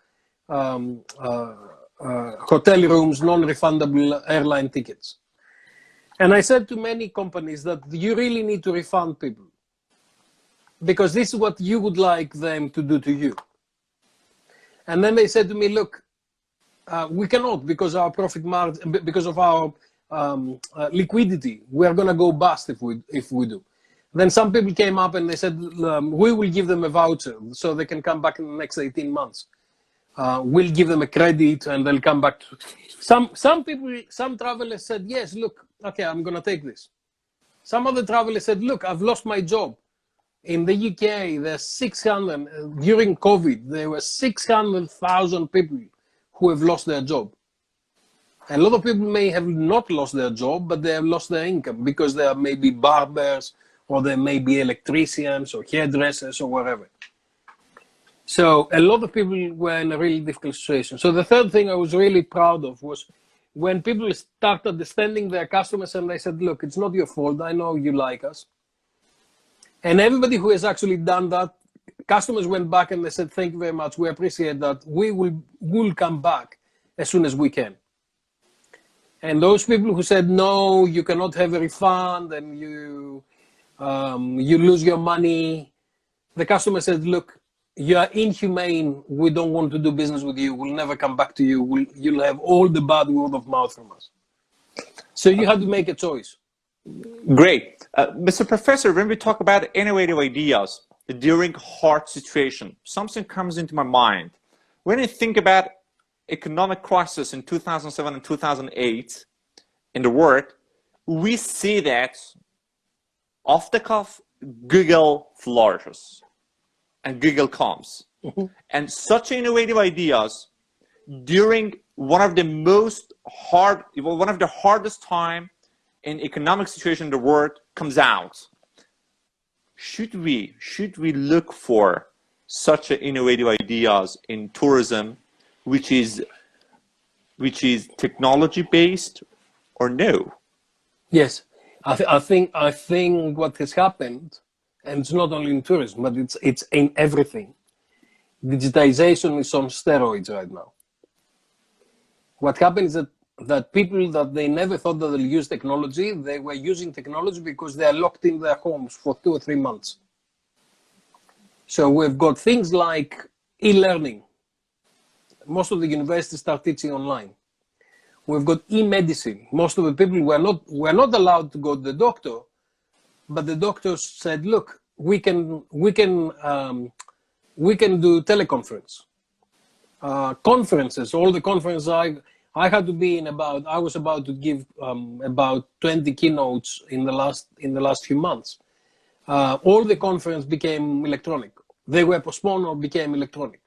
hotel rooms, non-refundable airline tickets? And I said to many companies that you really need to refund people, because this is what you would like them to do to you. And then they said to me, look, we cannot, because our profit margin, because of our liquidity, we are going to go bust if we do. Then some people came up and they said, we will give them a voucher so they can come back in the next 18 months. We'll give them a credit and they'll come back. Some travelers said, yes, look, okay, I'm going to take this. Some other travelers said, look, I've lost my job. In the UK, there's 600, during COVID, there were 600,000 people who have lost their job. A lot of people may have not lost their job, but they have lost their income because they are maybe barbers, or they may be electricians or hairdressers or whatever. So a lot of people were in a really difficult situation. So the third thing I was really proud of was when people started understanding their customers and they said, look, it's not your fault. I know you like us. And everybody who has actually done that, customers went back and they said, thank you very much. We appreciate that. We'll come back as soon as we can. And those people who said, no, you cannot have a refund and you lose your money, the customer said, look, you are inhumane. We don't want to do business with you. We'll never come back to you. You'll have all the bad word of mouth from us. So you have to make a choice. Great. Mr. Professor, when we talk about innovative ideas during hard situation, something comes into my mind. When I think about economic crisis in 2007 and 2008, in the world, we see that off the cuff, Google flourishes and Google comes. And such innovative ideas during one of the hardest time in economic situation in the world comes out. Should we look for such innovative ideas in tourism, which is technology based, or no? Yes, I think what has happened, and it's not only in tourism, but it's in everything. Digitization is on steroids right now. What happens is that people that they never thought that they'll use technology, they were using technology because they are locked in their homes for 2 or 3 months. So we've got things like e-learning. Most of the universities start teaching online. We've got e-medicine. Most of the people were not allowed to go to the doctor, but the doctors said, "Look, we can do teleconference, conferences." All the conferences I had to be in I was about to give about 20 keynotes in the last few months. All the conference became electronic. They were postponed or became electronic.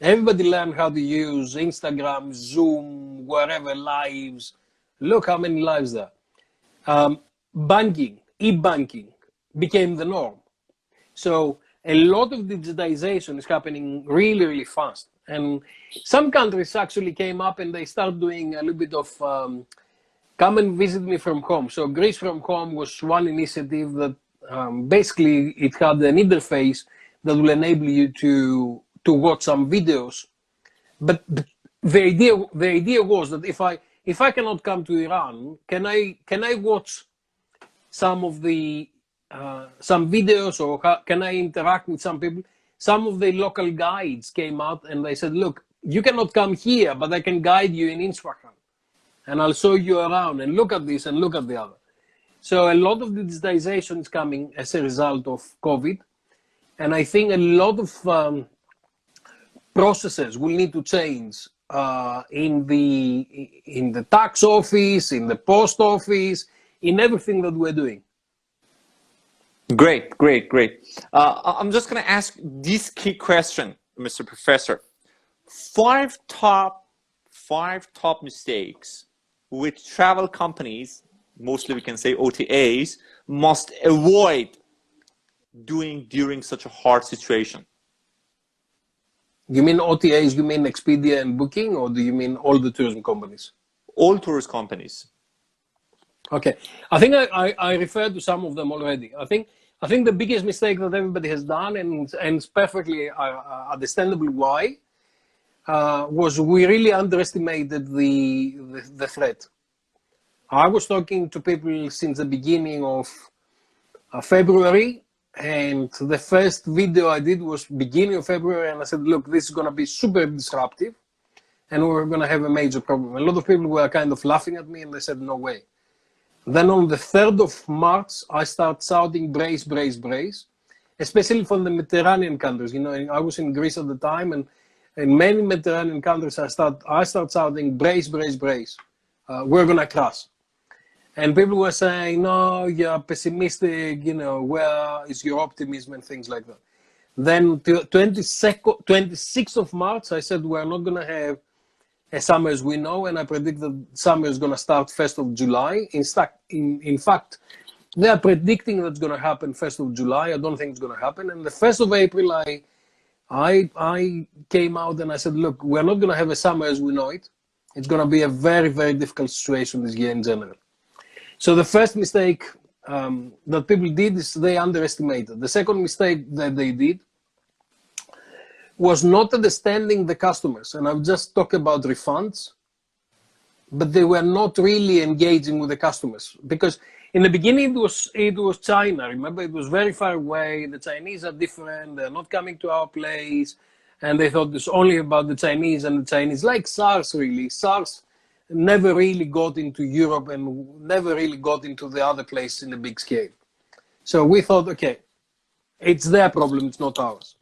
Everybody learned how to use Instagram, Zoom, wherever, lives. Look how many lives there. Banking, e-banking became the norm. So a lot of digitization is happening really, really fast. And some countries actually came up and they start doing a little bit of come and visit me from home. So Greece from home was one initiative that basically it had an interface that will enable you to watch some videos. But the idea was that if I cannot come to Iran, can I watch some of the some videos, or can I interact with some people? Some of the local guides came out and they said, "Look, you cannot come here, but I can guide you in Isfahan, and I'll show you around and look at this and look at the other." So a lot of digitization is coming as a result of COVID, and I think a lot of processes will need to change in the tax office, in the post office, in everything that we're doing. Great. I'm just going to ask this key question, Mr. Professor. Five top mistakes which travel companies, mostly we can say OTAs, must avoid doing during such a hard situation. You mean OTAs, you mean Expedia and Booking, or do you mean all the tourism companies? All tourist companies. Okay, I think I referred to some of them already. I think the biggest mistake that everybody has done, and it's perfectly understandable why, was we really underestimated the threat. I was talking to people since the beginning of February, and the first video I did was beginning of February, and I said, "Look, this is going to be super disruptive, and we're going to have a major problem." A lot of people were kind of laughing at me, and they said, "No way." Then on the 3rd of March, I start shouting, "Brace, brace, brace," especially from the Mediterranean countries. You know, I was in Greece at the time, and in many Mediterranean countries, I start shouting, "Brace, brace, brace. We're going to crash." And people were saying, "No, you're pessimistic, you know, where is your optimism," and things like that. Then 26th of March, I said, "We're not going to have a summer as we know," and I predict that summer is going to start 1st of July. In fact, they are predicting that's going to happen 1st of July. I don't think it's going to happen. And the 1st of April, I came out and I said, "Look, we're not going to have a summer as we know it. It's going to be a very, very difficult situation this year in general." So the first mistake that people did is they underestimated. The second mistake that they did was not understanding the customers. And I've just talked about refunds, but they were not really engaging with the customers. Because in the beginning, it was China. Remember, it was very far away. The Chinese are different. They're not coming to our place. And they thought it's only about the Chinese and the Chinese, like SARS, really. SARS never really got into Europe and never really got into the other places in a big scale. So we thought, okay, it's their problem, it's not ours.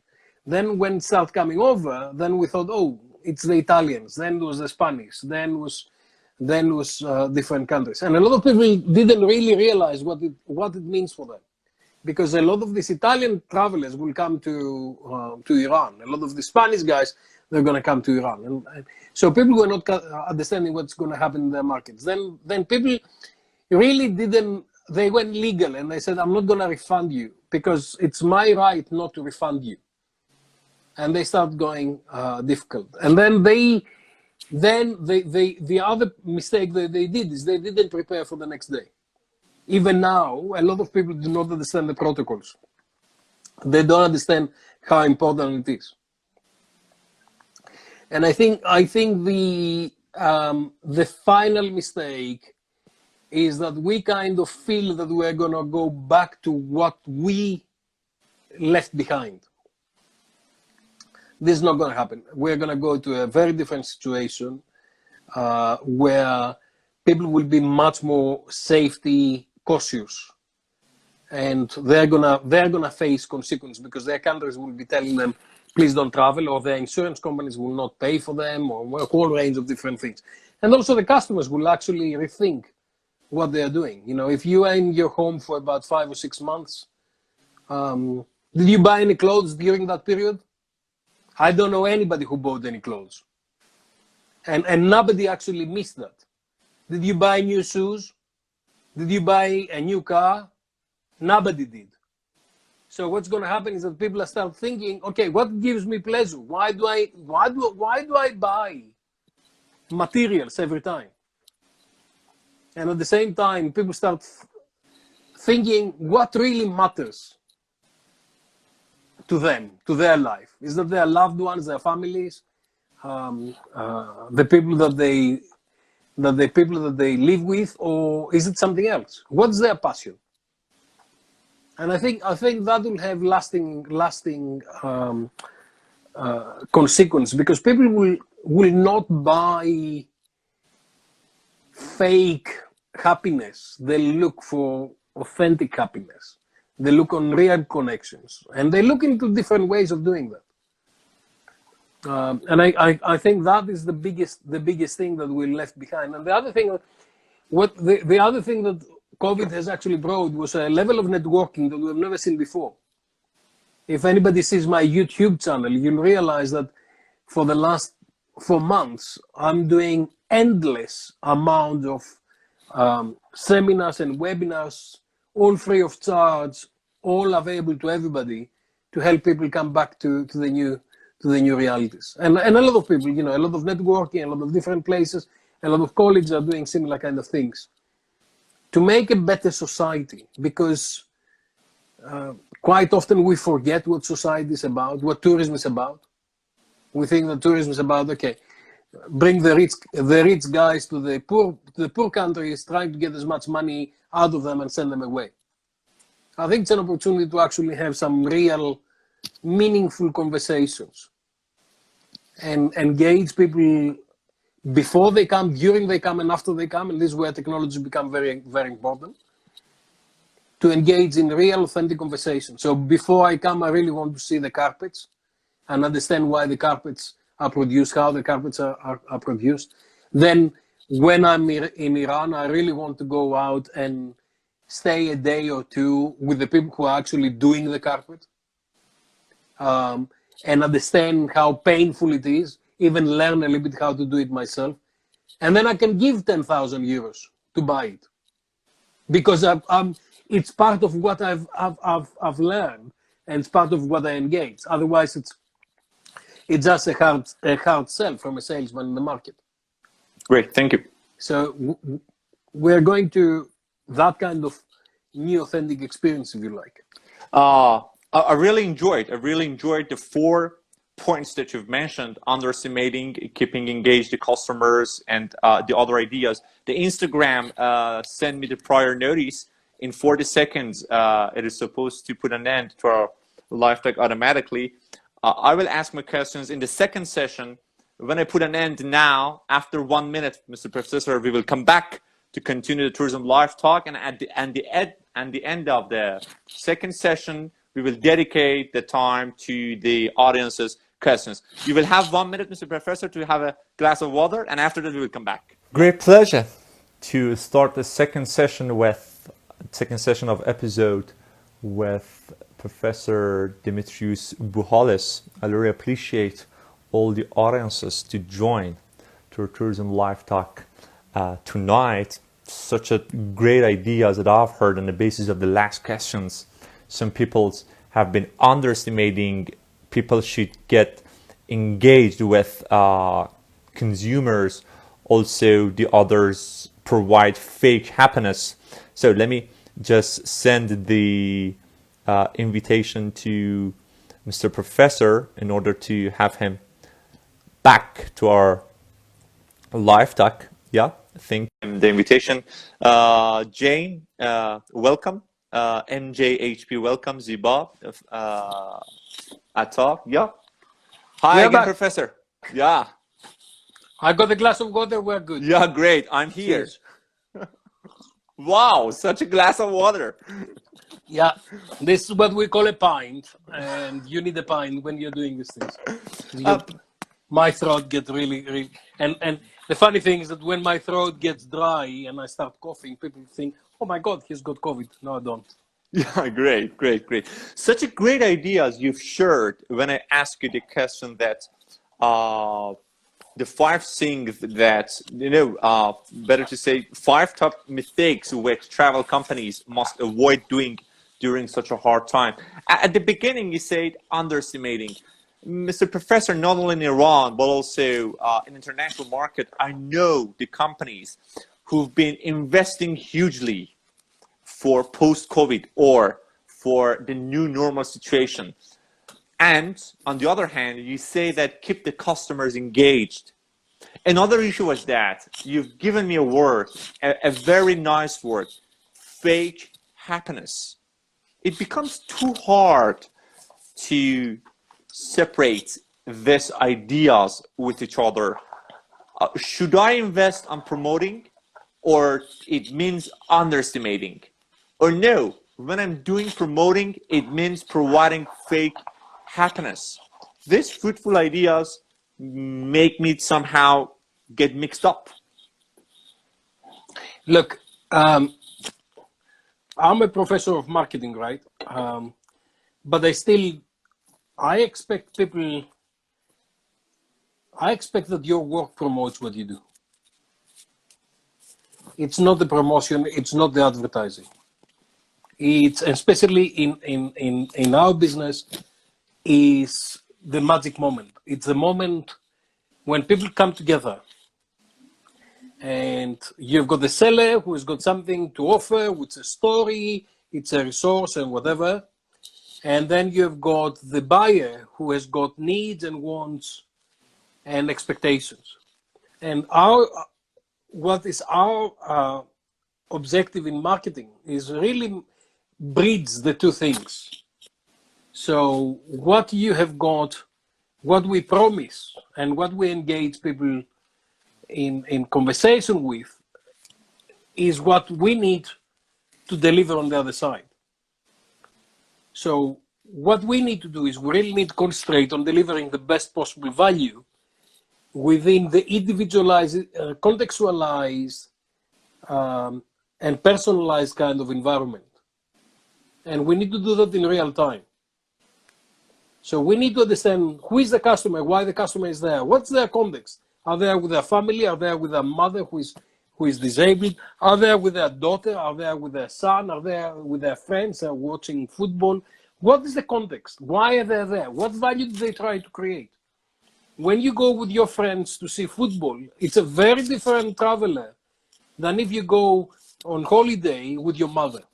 Then when it started coming over, then we thought, oh, it's the Italians. Then it was the Spanish. Then it was then was different countries. And a lot of people didn't really realize what it means for them. Because a lot of these Italian travelers will come to Iran. A lot of the Spanish guys, they're going to come to Iran. And so people were not understanding what's going to happen in their markets. Then people really didn't, they went legal and they said, I'm not going to refund you because it's my right not to refund you. And they start going difficult. And then the other mistake that they did is they didn't prepare for the next day. Even now, a lot of people do not understand the protocols. They don't understand how important it is. And I think the final mistake is that we kind of feel that we're going to go back to what we left behind. This is not going to happen. We're going to go to a very different situation where people will be much more safety cautious, and they're gonna face consequences because their countries will be telling them, please don't travel, or their insurance companies will not pay for them, or a whole range of different things. And also the customers will actually rethink what they're doing. You know, if you are in your home for about 5 or 6 months, did you buy any clothes during that period? I don't know anybody who bought any clothes. And nobody actually missed that. Did you buy new shoes? Did you buy a new car? Nobody did. So what's going to happen is that people start thinking, okay, what gives me pleasure? Why do I buy materials every time? And at the same time, people start thinking what really matters to them, to their life. Is that their loved ones, their families, the people that they live with, or is it something else? What's their passion? And I think that will have lasting consequence, because people will not buy fake happiness. They look for authentic happiness. They look on real connections, and they look into different ways of doing that. And I think that is the biggest thing that we left behind. And the other thing, the other thing that COVID has actually brought was a level of networking that we've never seen before. If anybody sees my YouTube channel, you'll realize that for the last 4 months, I'm doing endless amount of seminars and webinars, all free of charge, all available to everybody, to help people come back to the new realities. And a lot of people, you know, a lot of networking, a lot of different places, a lot of colleges are doing similar kind of things to make a better society, because quite often we forget what society is about, what tourism is about. We think that tourism is about, okay, bring the rich guys to the poor countries, trying to get as much money out of them and send them away. I think it's an opportunity to actually have some real meaningful conversations and engage people before they come, during they come, and after they come. And this is where technology become very, very important, to engage in real authentic conversation. So before I come, I really want to see the carpets and understand why the carpets are produced, how the carpets are produced. Then when I'm in Iran, I really want to go out and stay a day or two with the people who are actually doing the carpet, and understand how painful it is, even learn a little bit how to do it myself. And then I can give 10,000 euros to buy it, because it's part of what I've learned, and it's part of what I engage. Otherwise, it's just a hard sell from a salesman in the market. Great, thank you. So we're going to that kind of new authentic experience, if you like. I really enjoyed the 4 points that you've mentioned: underestimating, keeping engaged the customers, and the other ideas. The Instagram sent me the prior notice. In 40 seconds, it is supposed to put an end to our live talk automatically. I will ask my questions in the second session. When I put an end now, after 1 minute, Mr. Professor, we will come back to continue the tourism live talk. And at the end of the second session, we will dedicate the time to the audience's questions. You will have 1 minute, Mr. Professor, to have a glass of water, and after that, we will come back. Great pleasure to start the second session of episode with Professor Dimitrios Buhalis. I really appreciate all the audiences to join to our Tourism Live Talk tonight. Such a great ideas that I've heard on the basis of the last questions. Some people have been underestimating. People should get engaged with consumers. Also, the others provide fake happiness. So let me just send the invitation to Mr. Professor in order to have him back to our live talk. Yeah, I think the invitation. Jane, welcome. MJHP, welcome. Ziba, Atta, yeah. Hi again, Professor. Yeah. I got a glass of water, we're good. Yeah, great. I'm here. Wow, such a glass of water. Yeah, this is what we call a pint, and you need a pint when you're doing these things. My throat gets really, and the funny thing is that when my throat gets dry and I start coughing, people think, oh my God, he's got COVID. No, I don't. Yeah, great. Such a great idea as you've shared when I asked you the question that the 5 things that, better to say 5 top mistakes which travel companies must avoid doing during such a hard time. At the beginning, you said underestimating. Mr. Professor, not only in Iran, but also in international market, I know the companies who've been investing hugely for post-COVID or for the new normal situation. And on the other hand, you say that keep the customers engaged. Another issue was that you've given me a word, a very nice word, fake happiness. It becomes too hard to separate these ideas with each other. Should I invest on promoting, or it means underestimating? Or no, when I'm doing promoting, it means providing fake happiness. These fruitful ideas make me somehow get mixed up. Look, I'm a professor of marketing, right? But I expect that your work promotes what you do. It's not the promotion, it's not the advertising. It's, especially in our business, is the magic moment. It's the moment when people come together and you've got the seller who has got something to offer, it's a story, it's a resource and whatever. And then you've got the buyer who has got needs and wants and expectations. And what is our objective in marketing is really bridge the two things. So what you have got, what we promise and what we engage people in conversation with is what we need to deliver on the other side. So what we need to do is we really need to concentrate on delivering the best possible value within the individualized, contextualized, and personalized kind of environment. And we need to do that in real time. So we need to understand who is the customer, why the customer is there, what's their context. Are they with their family? Are they with their mother who is disabled? Are they with their daughter? Are they with their son? Are they with their friends? Are watching football? What is the context? Why are they there? What value do they try to create? When you go with your friends to see football, it's a very different traveler than if you go on holiday with your mother.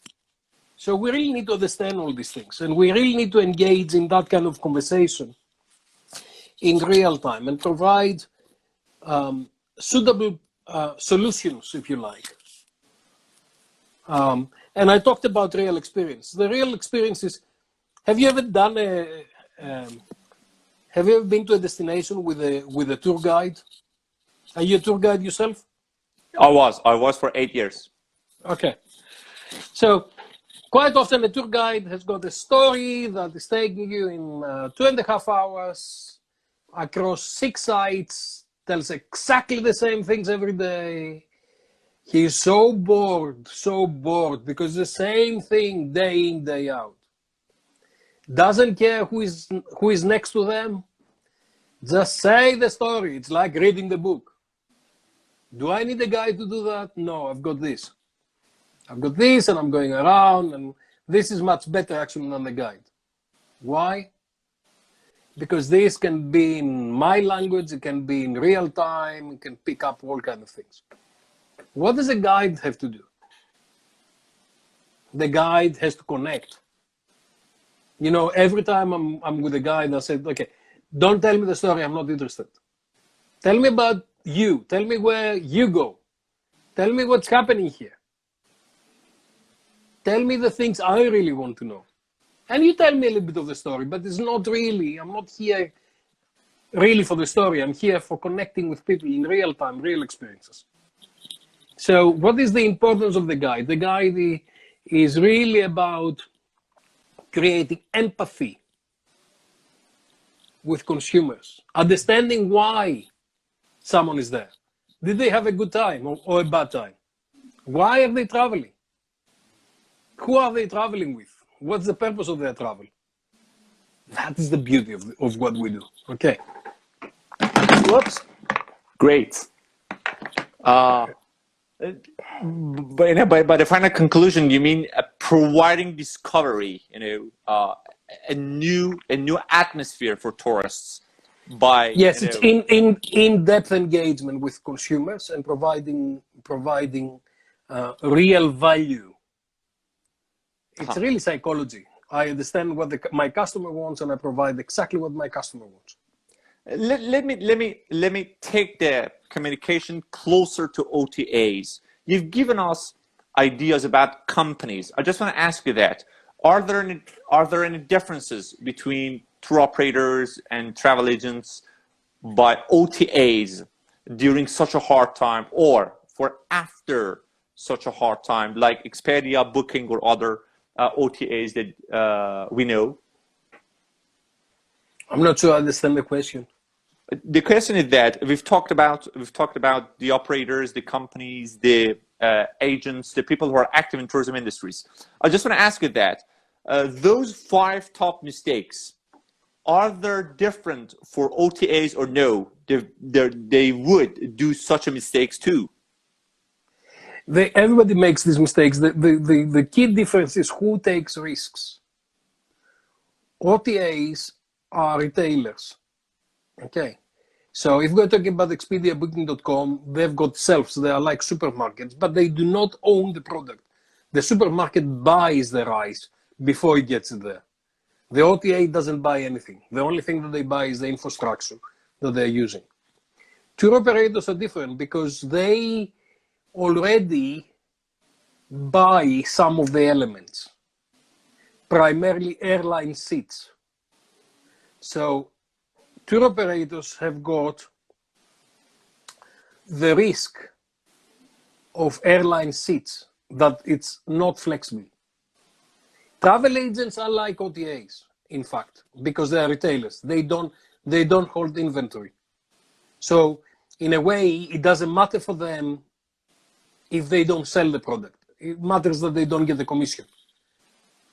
So we really need to understand all these things, and we really need to engage in that kind of conversation in real time and provide suitable solutions, if you like. And I talked about real experience. The real experience is, have you ever done have you ever been to a destination with a tour guide? Are you a tour guide yourself? I was for 8 years. Okay. So quite often a tour guide has got a story that is taking you in 2.5 hours across 6 sites, tells exactly the same things every day. He's so bored because the same thing day in, day out. Doesn't care who is next to them. Just say the story. It's like reading the book. Do I need a guy to do that? No, I've got this. I've got this and I'm going around, and this is much better actually than the guide. Why? Because this can be in my language, it can be in real time, it can pick up all kinds of things. What does a guide have to do? The guide has to connect. You know, every time I'm with a guide, I said, okay, don't tell me the story, I'm not interested. Tell me about you. Tell me where you go. Tell me what's happening here. Tell me the things I really want to know. And you tell me a little bit of the story, but it's not really, I'm not here really for the story. I'm here for connecting with people in real time, real experiences. So what is the importance of the guide? The guide is really about creating empathy with consumers, understanding why someone is there. Did they have a good time or a bad time? Why are they traveling? Who are they traveling with? What's the purpose of their travel? That is the beauty of what we do. Okay. Whoops. Great. But by the final conclusion, you mean providing discovery, a new atmosphere for tourists by yes, it's in-depth engagement with consumers and providing real value. It's really psychology. I understand what my customer wants, and I provide exactly what my customer wants. Let me take the communication closer to OTAs. You've given us ideas about companies. I just want to ask you that. Are there any differences between tour operators and travel agents by OTAs during such a hard time, or for after such a hard time, like Expedia, Booking, or other OTAs that we know? I'm not sure I understand the question. The question is that we've talked about the operators, the companies, the agents, the people who are active in tourism industries. I just want to ask you that those 5 top mistakes, are they different for OTAs or no? They would do such a mistakes too. Everybody makes these mistakes. The key difference is who takes risks. OTAs are retailers. Okay. So if we're talking about Expedia, Booking.com, they've got shelves. They are like supermarkets, but they do not own the product. The supermarket buys the rice before it gets there. The OTA doesn't buy anything. The only thing that they buy is the infrastructure that they're using. Tour operators are different because they already buy some of the elements, primarily airline seats. So tour operators have got the risk of airline seats that it's not flexible. Travel agents are like OTAs, in fact, because they are retailers. They don't hold inventory. So in a way, it doesn't matter for them if they don't sell the product. It matters that they don't get the commission.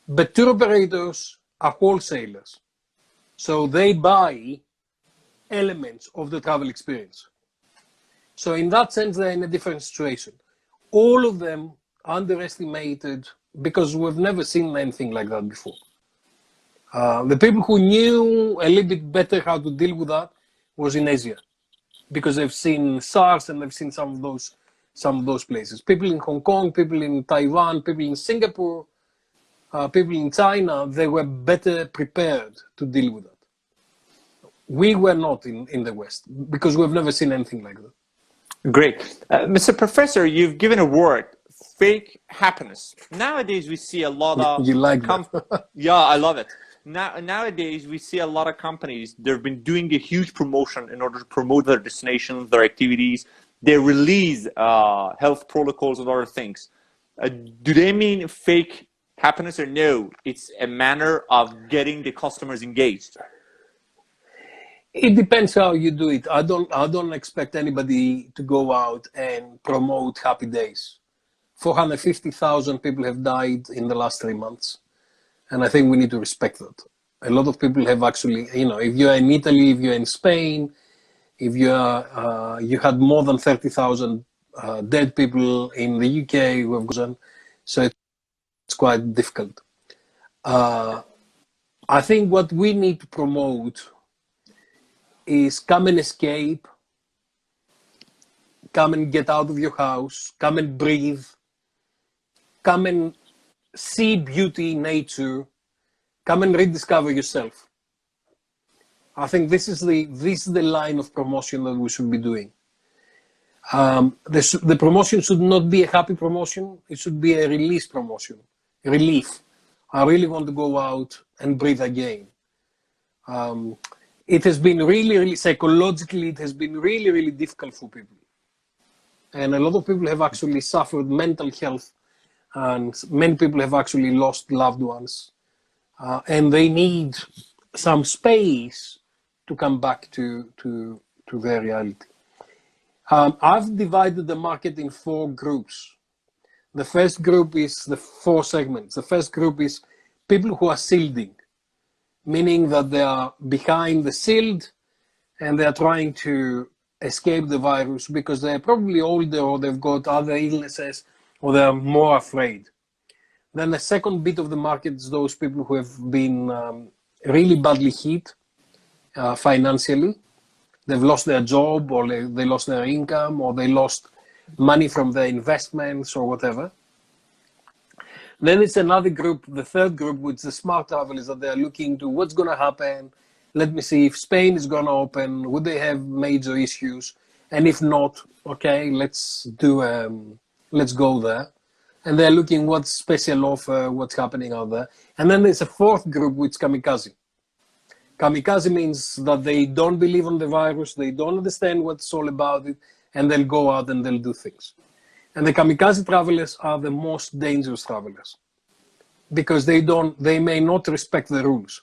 But tour operators are wholesalers. So they buy elements of the travel experience. So in that sense, they're in a different situation. All of them underestimated, because we've never seen anything like that before. The people who knew a little bit better how to deal with that was in Asia, because they've seen SARS and they've seen some of those places. People in Hong Kong, people in Taiwan, people in Singapore, people in China, they were better prepared to deal with that. We were not in the West, because we've never seen anything like that. Great. Mr. Professor, you've given a word, fake happiness. Nowadays, we see a lot of... You like that? Yeah, I love it. Nowadays, we see a lot of companies, they've been doing a huge promotion in order to promote their destinations, their activities. They release health protocols and other things. Do they mean fake happiness or no? It's a manner of getting the customers engaged. It depends how you do it. I don't expect anybody to go out and promote happy days. 450,000 people have died in the last 3 months. And I think we need to respect that. A lot of people have actually, if you're in Italy, if you're in Spain, if you had more than 30,000 dead people in the UK who have gone, so it's quite difficult. I think what we need to promote is come and escape, come and get out of your house, come and breathe, come and see beauty in nature, come and rediscover yourself. I think this is the line of promotion that we should be doing. The promotion should not be a happy promotion. It should be a release promotion, relief. I really want to go out and breathe again. It has been really, psychologically, it has been really difficult for people. And a lot of people have actually suffered mental health, and many people have actually lost loved ones. And they need some space to come back to their reality. I've divided the market in 4 groups. The first group is the 4 segments. The first group is people who are shielding, meaning that they are behind the shield and they are trying to escape the virus because they're probably older or they've got other illnesses or they're more afraid. Then the second bit of the market is those people who have been really badly hit financially. They've lost their job, or they lost their income, or they lost money from their investments or whatever. Then it's another group, the third group, which is the smart travelers, that they're looking to what's going to happen. Let me see if Spain is going to open. Would they have major issues? And if not, okay, let's go there. And they're looking what's special offer, what's happening out there. And then there's a fourth group, which is kamikaze. Kamikaze means that they don't believe on the virus, they don't understand what's all about it, and they'll go out and they'll do things. And the kamikaze travelers are the most dangerous travelers because they may not respect the rules.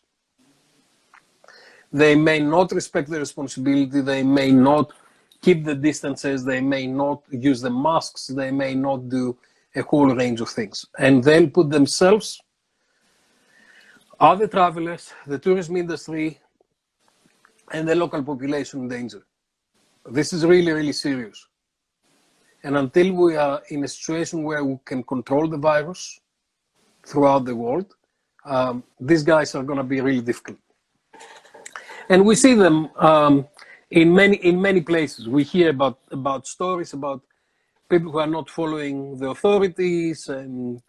They may not respect the responsibility, they may not keep the distances, they may not use the masks, they may not do a whole range of things. And they'll put themselves, other travelers, the tourism industry, and the local population in danger. This is really serious. And until we are in a situation where we can control the virus throughout the world, these guys are going to be really difficult. And we see them in many places. We hear about stories about people who are not following the authorities, and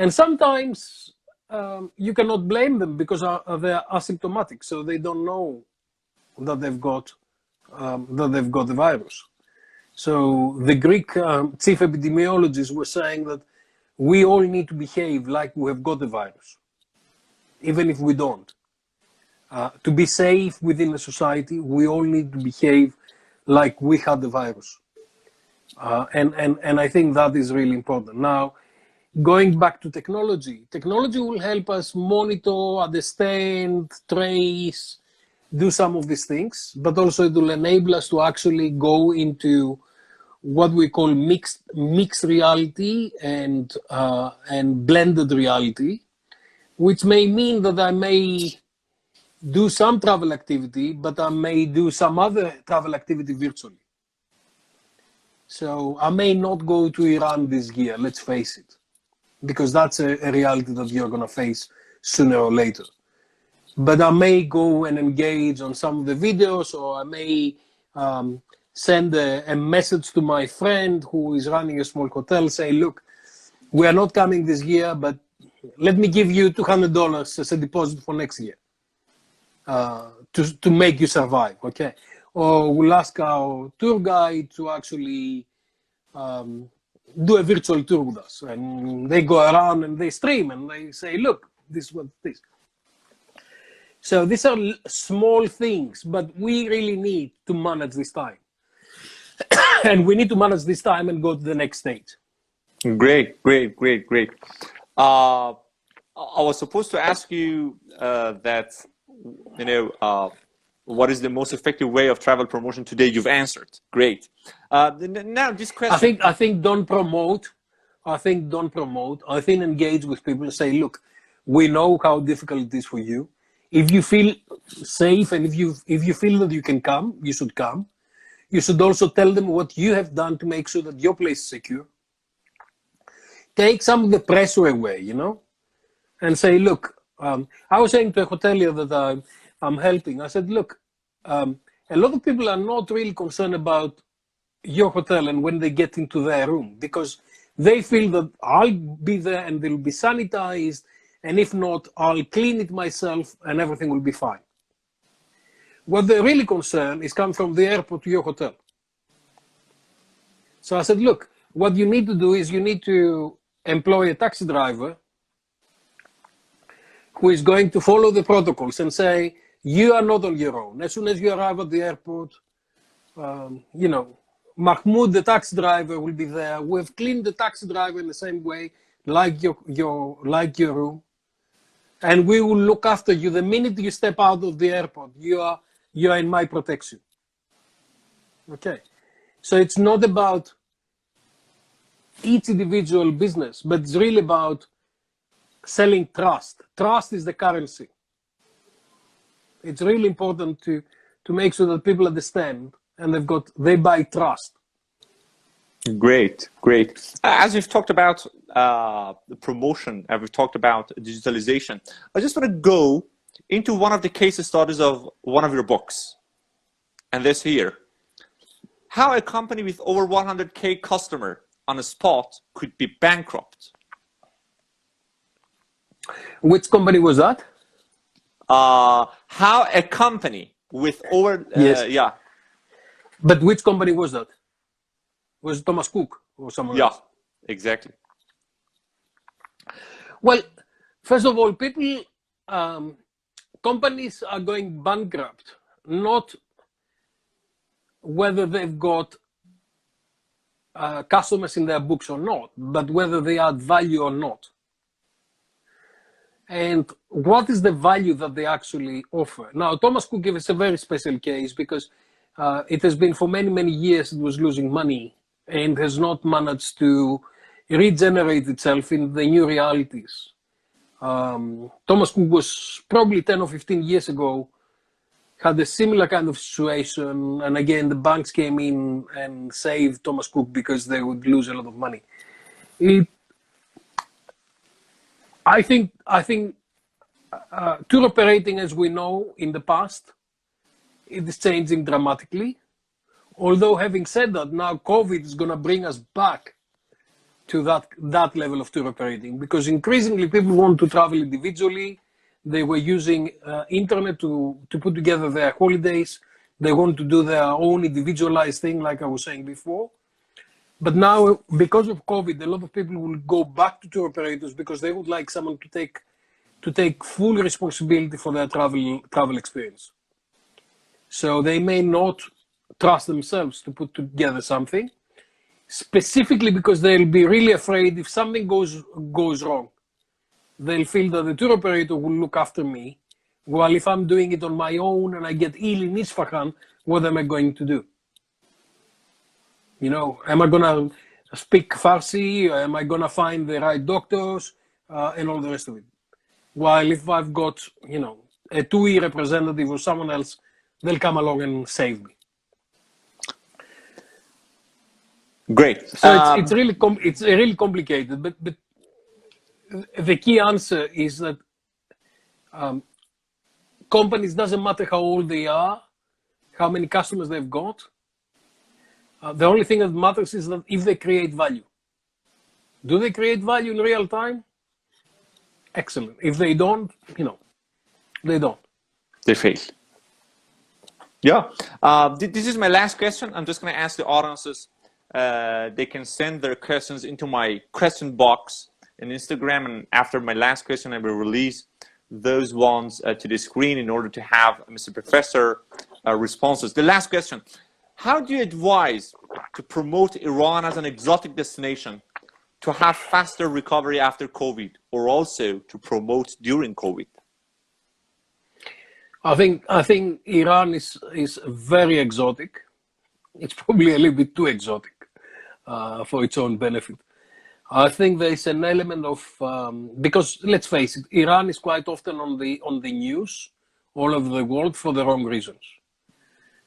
sometimes you cannot blame them because they are asymptomatic, so they don't know that they've got the virus. So the Greek chief epidemiologists were saying that we all need to behave like we have got the virus, even if we don't. To be safe within the society, we all need to behave like we had the virus. And I think that is really important. Now, going back to technology will help us monitor, understand, trace, do some of these things, but also it will enable us to actually go into what we call mixed reality and blended reality, which may mean that I may do some travel activity, but I may do some other travel activity virtually. So I may not go to Iran this year, let's face it, because that's a reality that you're going to face sooner or later. But I may go and engage on some of the videos, or I may send a message to my friend who is running a small hotel, say, look, we are not coming this year, but let me give you $200 as a deposit for next year to make you survive, okay? Or we'll ask our tour guide to actually do a virtual tour with us. And they go around and they stream and they say, look, this is what this. So these are small things, but we really need to manage this time. And we need to manage this time and go to the next stage. Great. I was supposed to ask you that what is the most effective way of travel promotion today? You've answered. Great. Now this question. I think don't promote. I think don't promote. I think engage with people and say, look, we know how difficult it is for you. If you feel safe and if you feel that you can come, you should come. You should also tell them what you have done to make sure that your place is secure. Take some of the pressure away, and say, look, I was saying to a hotelier that I'm helping. I said, look, a lot of people are not really concerned about your hotel and when they get into their room, because they feel that I'll be there and they'll be sanitized, and if not, I'll clean it myself and everything will be fine. What they're really concerned is coming from the airport to your hotel. So I said, look, what you need to do is you need to employ a taxi driver who is going to follow the protocols and say, you are not on your own. As soon as you arrive at the airport, Mahmoud, the taxi driver, will be there. We've cleaned the taxi driver in the same way, like your room. And we will look after you. The minute you step out of the airport, you are in my protection. Okay. So it's not about each individual business, but it's really about selling trust. Trust is the currency. It's really important to make sure that people understand and they buy trust. Great. As we've talked about the promotion, and we've talked about digitalization, I just want to go into one of the case studies of one of your books. And this here. How a company with over 100K customer on a spot could be bankrupt. Which company was that? How a company with over... yes. Yeah. But which company was that? Was it Thomas Cook or someone else? Yeah, exactly. Well, first of all, companies are going bankrupt, not whether they've got customers in their books or not, but whether they add value or not. And what is the value that they actually offer? Now, Thomas Cook is a very special case because it has been for many, many years it was losing money and has not managed to regenerate itself in the new realities. Thomas Cook was probably 10 or 15 years ago, had a similar kind of situation, and again the banks came in and saved Thomas Cook because they would lose a lot of money. I think tour operating, as we know in the past, it is changing dramatically. Although having said that, now COVID is going to bring us back to that level of tour operating, because increasingly people want to travel individually. They were using internet to put together their holidays. They want to do their own individualized thing, like I was saying before. But now, because of COVID, a lot of people will go back to tour operators because they would like someone to take full responsibility for their travel experience. So they may not trust themselves to put together something, specifically because they'll be really afraid if something goes wrong. They'll feel that the tour operator will look after me. Well, if I'm doing it on my own and I get ill in Isfahan, what am I going to do? Am I going to speak Farsi? Am I going to find the right doctors? And all the rest of it. While if I've got, a TUI representative or someone else, they'll come along and save me. Great. So it's really complicated, but the key answer is that companies, doesn't matter how old they are, how many customers they've got. The only thing that matters is that if they create value. Do they create value in real time? Excellent. If they don't, they don't. They fail. Yeah. This is my last question. I'm just going to ask the audiences. They can send their questions into my question box in Instagram, and after my last question, I will release those ones to the screen in order to have Mr. Professor responses. The last question: how do you advise to promote Iran as an exotic destination to have faster recovery after COVID, or also to promote during COVID? I think Iran is very exotic. It's probably a little bit too exotic for its own benefit. I think there is an element of because let's face it, Iran is quite often on the news all over the world for the wrong reasons.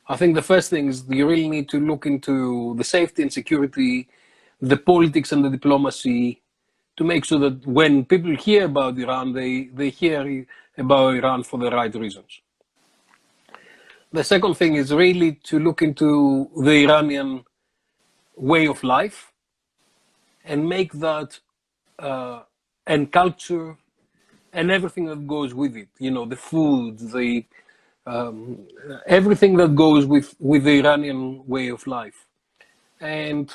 I think the first thing is you really need to look into the safety and security, the politics and the diplomacy, to make sure that when people hear about Iran, they hear about Iran for the right reasons. The second thing is really to look into the Iranian way of life and make that and culture and everything that goes with it. You know, the food, the everything that goes with the Iranian way of life, and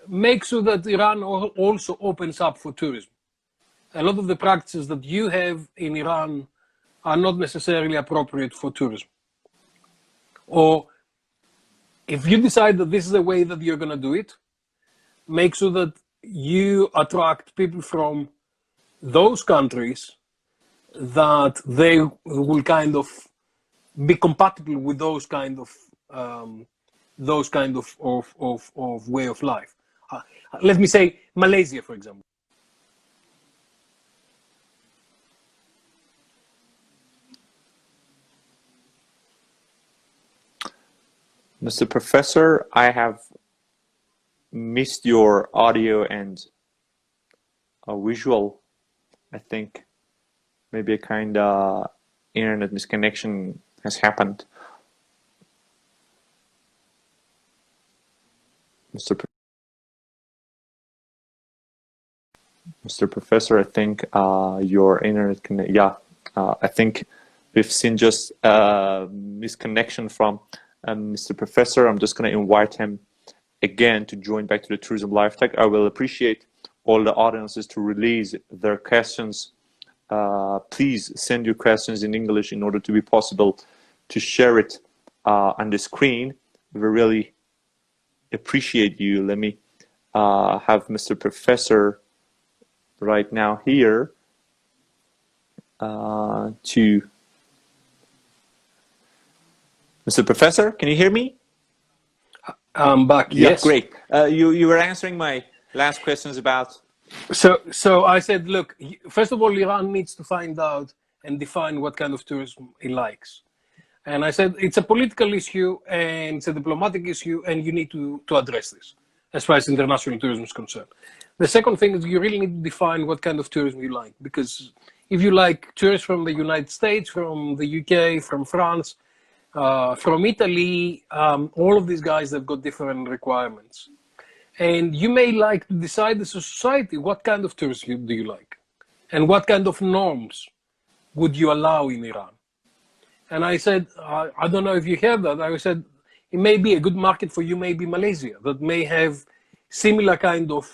make sure that Iran also opens up for tourism. A lot of the practices that you have in Iran are not necessarily appropriate for tourism. Or if you decide that this is the way that you're going to do it, make sure that you attract people from those countries that they will kind of be compatible with those kind of way of life. Let me say Malaysia, for example. Mr. Professor, I have missed your audio and visual. I think maybe a kind of internet misconnection has happened. Mr. Professor, I think your internet I think we've seen just misconnection from Mr. Professor. I'm just going to invite him again to join back to the Tourism Live Tech. I will appreciate all the audiences to release their questions. Please send your questions in English in order to be possible to share it on the screen. We really appreciate you. Let me have Mr. Professor right now here to Mr. Professor, can you hear me? I'm back. Yeah, yes. Great. You were answering my last questions about. So I said, look, first of all, Iran needs to find out and define what kind of tourism it likes. And I said, it's a political issue and it's a diplomatic issue, and you need to address this as far as international tourism is concerned. The second thing is you really need to define what kind of tourism you like, because if you like tourists from the United States, from the UK, from France, from Italy, all of these guys have got different requirements. And you may like to decide as a society what kind of tourism do you like and what kind of norms would you allow in Iran. And I said, I don't know if you heard that. I said, it may be a good market for you, maybe Malaysia, that may have similar kind of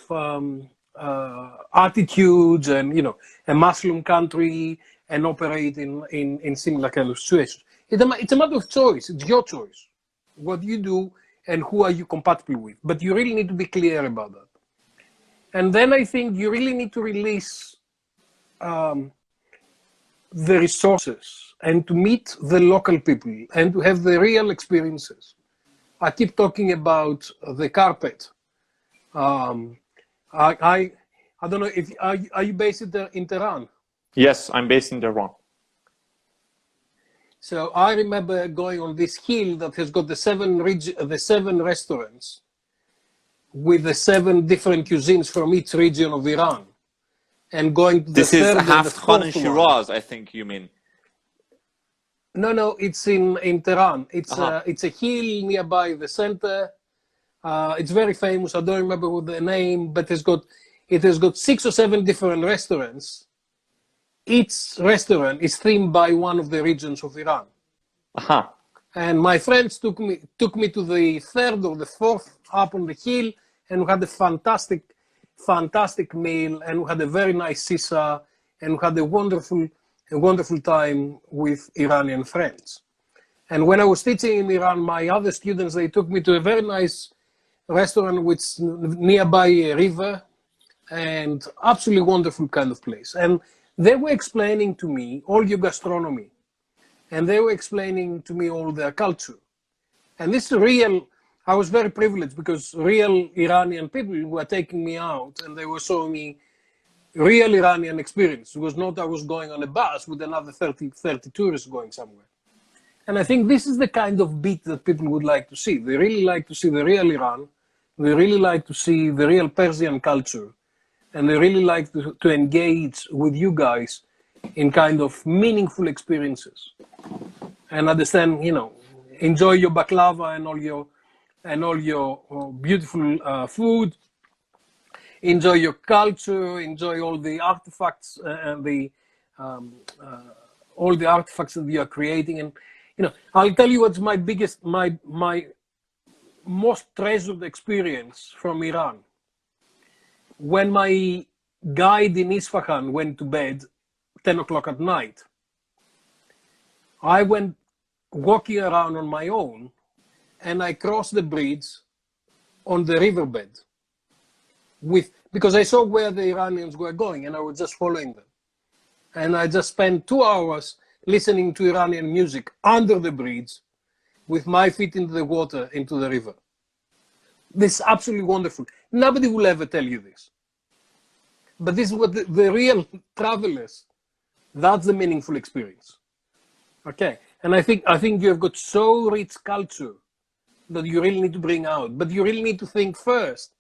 attitudes and, you know, a Muslim country and operate in similar kind of situations. It's a matter of choice. It's your choice. What you do and who are you compatible with. But you really need to be clear about that. And then I think you really need to release the resources and to meet the local people and to have the real experiences. I keep talking about the carpet. I don't know if are you based in Tehran? Yes, I'm based in Tehran. So I remember going on this hill that has got the seven restaurants with the 7 different cuisines from each region of Iran, and going to the third and the fourth one. Shiraz, I think you mean. No, it's in Tehran. It's a hill nearby the center. It's very famous. I don't remember the name, but it has got 6 or 7 different restaurants. Each restaurant is themed by one of the regions of Iran. And my friends took me to the 3rd or the 4th up on the hill, and we had a fantastic meal, and we had a very nice sisa, and we had a wonderful time with Iranian friends. And when I was teaching in Iran, my other students, they took me to a very nice restaurant which nearby a river, and absolutely wonderful kind of place. And they were explaining to me all your gastronomy. and they were explaining to me all their culture. And this real, I was very privileged because real Iranian people were taking me out and they were showing me real Iranian experience. It was not I was going on a bus with another 30 tourists going somewhere. And I think this is the kind of beat that people would like to see. They really like to see the real Iran. They really like to see the real Persian culture. And they really like to engage with you guys in kind of meaningful experiences. And understand, you know, enjoy your baklava and all your beautiful food. Enjoy your culture, enjoy all the artifacts and all the artifacts that you are creating. And you know, I'll tell you what's my biggest, my most treasured experience from Iran. When my guide in Isfahan went to bed 10 o'clock at night, I went walking around on my own and I crossed the bridge on the riverbed. Because I saw where the Iranians were going and I was just following them. And I just spent 2 hours listening to Iranian music under the bridge with my feet into the water, into the river. This is absolutely wonderful. Nobody will ever tell you this. But this is what the real travelers, that's the meaningful experience. Okay. And I think you have got so rich culture that you really need to bring out, but you really need to think first.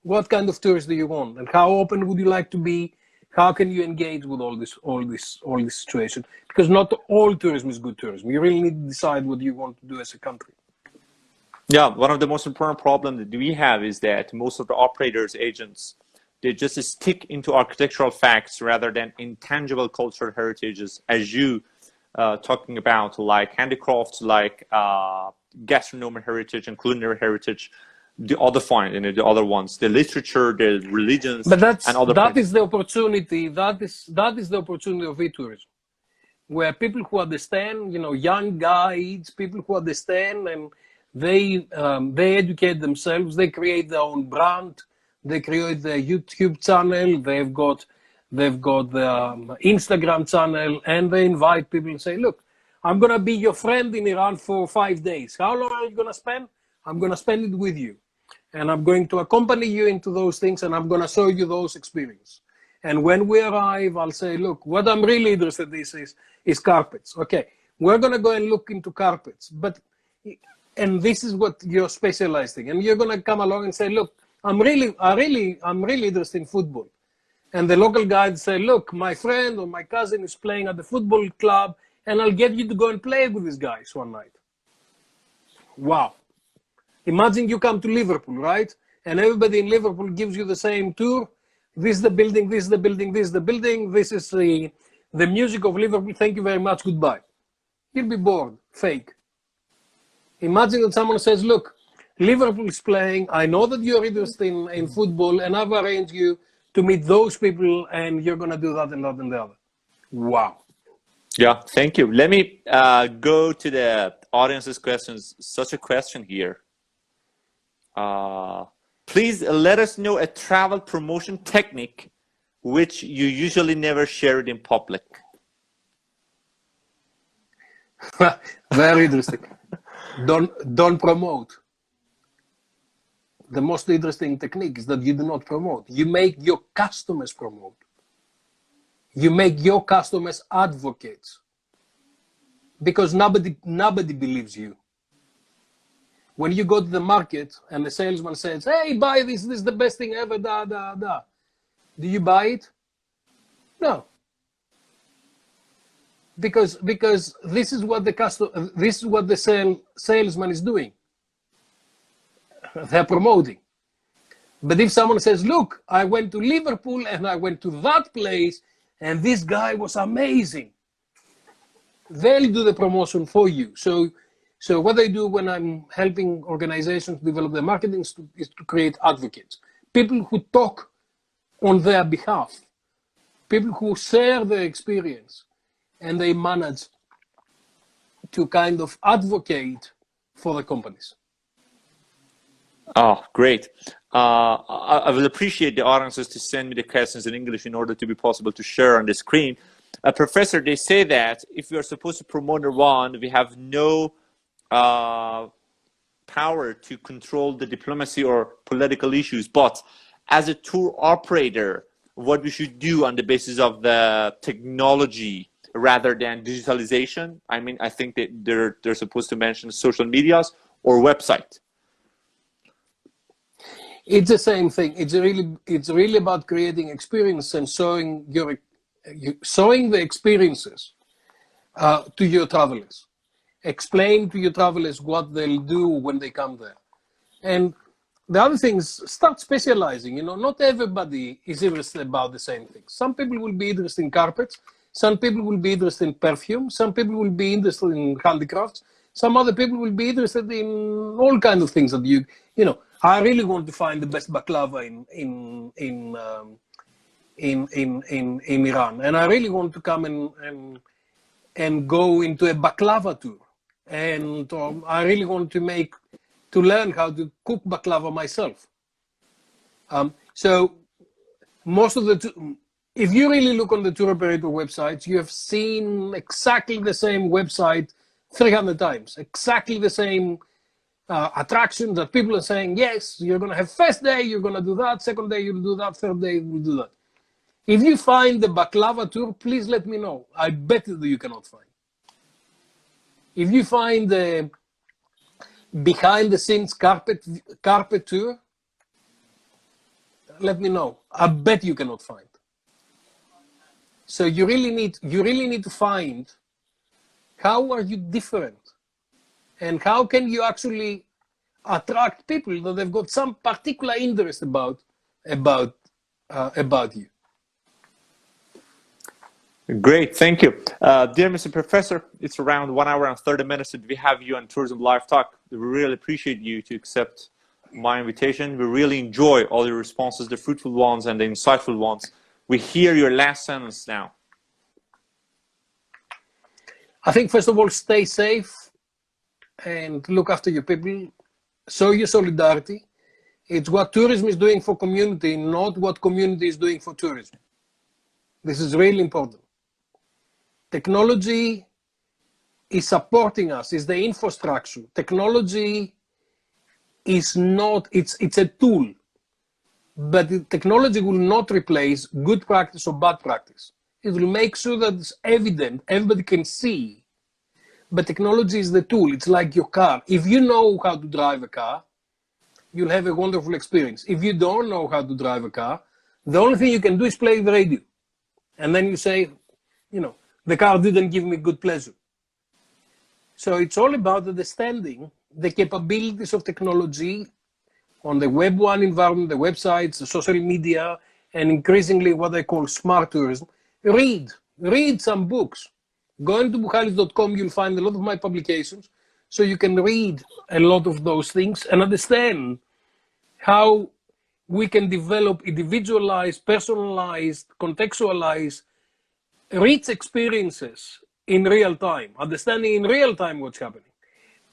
What kind of tourist do you want, and how open would you like to be? How can you engage with all this situation? Because not all tourism is good tourism. You really need to decide what you want to do as a country. Yeah, one of the most important problems that we have is that most of the operators, agents, they just stick into architectural facts rather than intangible cultural heritages, as you talking about, like handicrafts, like gastronomic heritage and culinary heritage. The other the other ones, the literature, the religions, but and other that is the opportunity. That is the opportunity of e-tourism, where people who understand, you know, young guides, people who understand, and they educate themselves. They create their own brand. They create their YouTube channel. They've got the Instagram channel, and they invite people and say, "Look, I'm gonna be your friend in Iran for 5 days. How long are you gonna spend? I'm gonna spend it with you. And I'm going to accompany you into those things, and I'm going to show you those experiences. And when we arrive, I'll say, look, what I'm really interested in is carpets. Okay, we're going to go and look into carpets. And this is what you're specialized in. And you're going to come along and say, look, I'm really interested in football. And the local guide say, look, my friend or my cousin is playing at the football club, and I'll get you to go and play with these guys one night. Wow. Imagine you come to Liverpool, right? And everybody in Liverpool gives you the same tour. This is the building, this is the building, this is the building, this is the music of Liverpool. Thank you very much, goodbye. You'll be bored, fake. Imagine that someone says, look, Liverpool is playing. I know that you're interested in football, and I've arranged you to meet those people, and you're going to do that and that and the other. Wow. Yeah, thank you. Let me go to the audience's questions. Such a question here. Please let us know a travel promotion technique which you usually never share it in public. Very interesting. Don't promote. The most interesting technique is that you do not promote. You make your customers promote. You make your customers advocates. Because nobody believes you. When you go to the market and the salesman says, hey, buy this is the best thing ever, da, da, da. Do you buy it? No. Because this is what the salesman is doing. They're promoting. But if someone says, look, I went to Liverpool and I went to that place and this guy was amazing, they'll do the promotion for you. So what I do when I'm helping organizations develop their marketing is to create advocates, people who talk on their behalf, people who share their experience, and they manage to kind of advocate for the companies. Oh, great. I will appreciate the audiences to send me the questions in English in order to be possible to share on the screen. Professor, they say that if we are supposed to promote Iran, we have no power to control the diplomacy or political issues. But as a tour operator, what we should do on the basis of the technology rather than digitalization? I mean, I think that they're supposed to mention social medias or website. It's the same thing. It's really about creating experience and showing the experiences to your travelers. Explain to your travelers what they'll do when they come there. And the other thing is start specializing. You know, not everybody is interested about the same thing. Some people will be interested in carpets. Some people will be interested in perfume. Some people will be interested in handicrafts. Some other people will be interested in all kinds of things that you know. I really want to find the best baklava in Iran, and I really want to come and go into a baklava tour, and I really want to learn how to cook baklava myself. So most of if you really look on the tour operator websites, you have seen exactly the same website 300 times, exactly the same attractions that people are saying, yes, you're going to have first day, you're going to do that, second day you'll do that, third day you'll do that. If you find the baklava tour, please let me know. I bet that you cannot find. If you find the behind the scenes carpet tour, let me know. I bet you cannot find. So you really need to find how are you different, and how can you actually attract people that have got some particular interest about you. Great, thank you. Dear Mr. Professor, it's around 1 hour and 30 minutes that we have you on Tourism Live Talk. We really appreciate you to accept my invitation. We really enjoy all your responses, the fruitful ones and the insightful ones. We hear your last sentence now. I think, first of all, stay safe and look after your people. Show your solidarity. It's what tourism is doing for community, not what community is doing for tourism. This is really important. Technology is supporting us, is the infrastructure. Technology is not, it's a tool, but the technology will not replace good practice or bad practice. It will make sure that it's evident, everybody can see, but technology is the tool. It's like your car. If you know how to drive a car, you'll have a wonderful experience. If you don't know how to drive a car, the only thing you can do is play the radio. And then you say, you know, the car didn't give me good pleasure. So it's all about understanding the capabilities of technology on the Web 1 environment, the websites, the social media, and increasingly what I call smart tourism. Read some books. Go into buhalis.com, you'll find a lot of my publications, so you can read a lot of those things and understand how we can develop individualized, personalized, contextualized, rich experiences in real time, understanding in real time what's happening.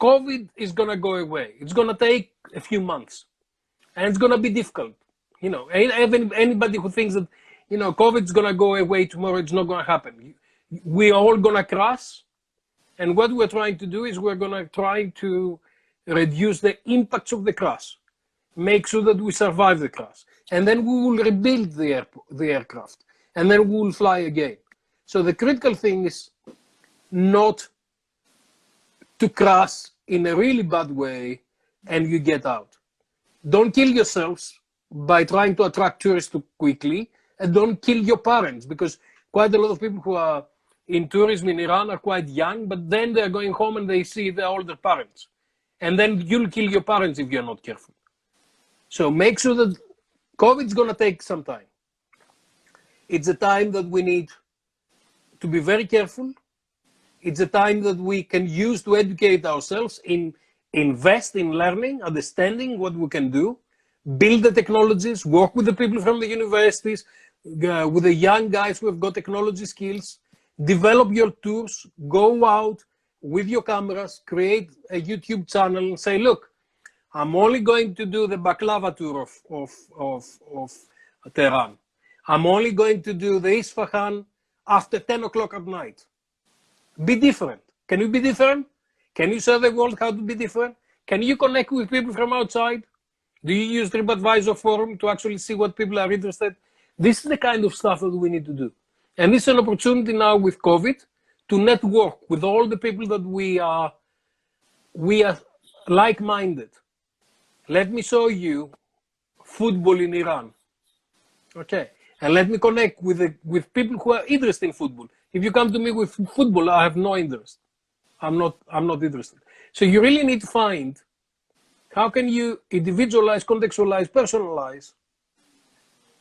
COVID is going to go away. It's going to take a few months, and it's going to be difficult. You know, anybody who thinks that, you know, COVID is going to go away tomorrow, it's not going to happen. We're all going to crash, and what we're trying to do is we're going to try to reduce the impacts of the crash, make sure that we survive the crash, and then we will rebuild the aircraft, and then we will fly again. So the critical thing is not to crash in a really bad way and you get out. Don't kill yourselves by trying to attract tourists too quickly, and don't kill your parents, because quite a lot of people who are in tourism in Iran are quite young, but then they're going home and they see their older parents. And then you'll kill your parents if you're not careful. So make sure that COVID's going to take some time. It's a time that we need to be very careful. It's a time that we can use to educate ourselves, invest in learning, understanding what we can do, build the technologies, work with the people from the universities, with the young guys who have got technology skills, develop your tours, go out with your cameras, create a YouTube channel and say, look, I'm only going to do the baklava tour of Tehran. I'm only going to do the Isfahan after 10 o'clock at night. Be different. Can you be different? Can you show the world how to be different? Can you connect with people from outside? Do you use TripAdvisor forum to actually see what people are interested? This is the kind of stuff that we need to do. And this is an opportunity now with COVID to network with all the people that we are like-minded. Let me show you football in Iran. Okay. And let me connect with people who are interested in football. If you come to me with football, I have no interest. I'm not interested. So you really need to find how can you individualize, contextualize, personalize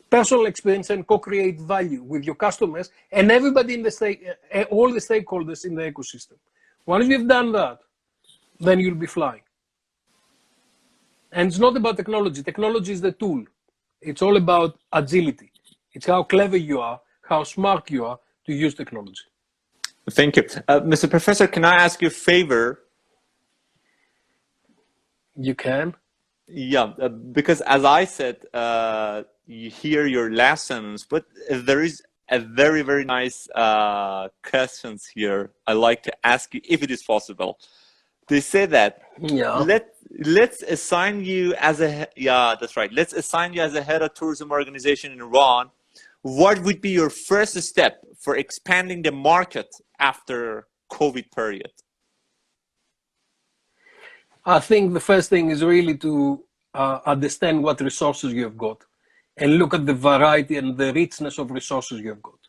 personal experience and co-create value with your customers and everybody in the all the stakeholders in the ecosystem. Once you've done that, then you'll be flying. And it's not about technology. Technology is the tool. It's all about agility. It's how clever you are, how smart you are to use technology. Thank you. Mr. Professor, can I ask you a favor? You can. Yeah, because as I said, you hear your last sentence, but there is a very, very nice questions here I'd like to ask you, if it is possible. They say that let's assign you as a, that's right, let's assign you as a head of tourism organization in Iran. What would be your first step for expanding the market after COVID period? I think the first thing is really to understand what resources you have got and look at the variety and the richness of resources you have got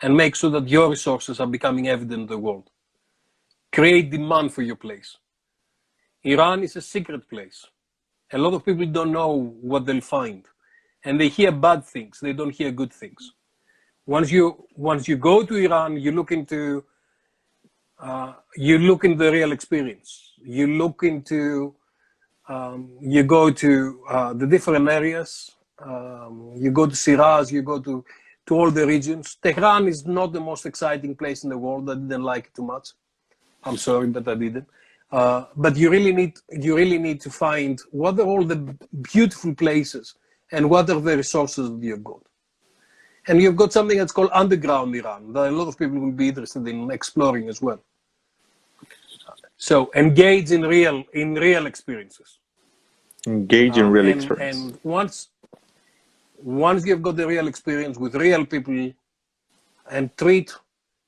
and make sure that your resources are becoming evident in the world. Create demand for your place. Iran is a secret place. A lot of people don't know what they'll find and they hear bad things. They don't hear good things. Once you go to Iran, you look into the real experience. You look into, you go to the different areas. You go to Shiraz, you go to all the regions. Tehran is not the most exciting place in the world. I didn't like it too much. I'm sorry, but I didn't. But you really need to find what are all the beautiful places and what are the resources that you've got. And you've got something that's called underground Iran that a lot of people will be interested in exploring as well. So engage in real experiences. Engage in real experience. And once you've got the real experience with real people and treat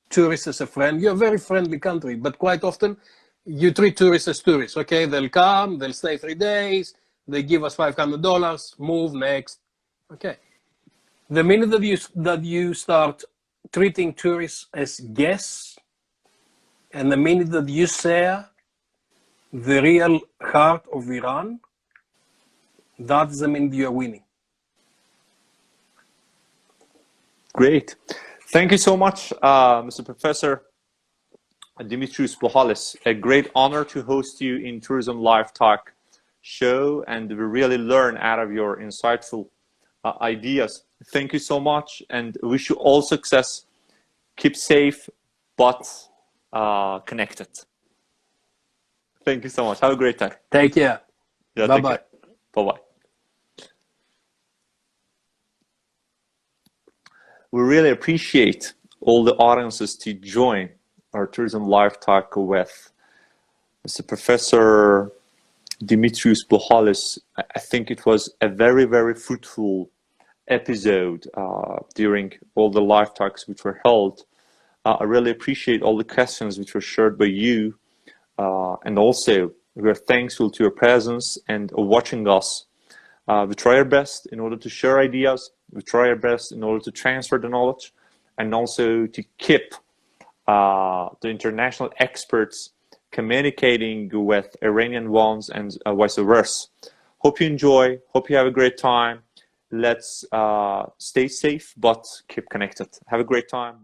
tourists as a friend, you're a very friendly country, but quite often you treat tourists as tourists. Okay, they'll come, they'll stay 3 days, they give us $500, move next. Okay. The minute that you start treating tourists as guests, and the minute that you share the real heart of Iran, that's the minute you're winning. Great. Thank you so much, Mr. Professor Dimitrios Buhalis. A great honor to host you in Tourism Live Talk show, and we really learn out of your insightful ideas. Thank you so much, and wish you all success. Keep safe, but connected. Thank you so much. Have a great time. Take care. Yeah, bye-bye. Bye-bye. We really appreciate all the audiences to join our Tourism Live Talk with Mr. Professor Dimitrios Buhalis. I think it was a very, very fruitful episode during all the live talks which were held. I really appreciate all the questions which were shared by you, and also we are thankful to your presence and watching us. We try our best in order to share ideas. We try our best in order to transfer the knowledge, and also to keep the international experts communicating with Iranian ones and vice versa. Hope you enjoy. Hope you have a great time. Let's stay safe, but keep connected. Have a great time.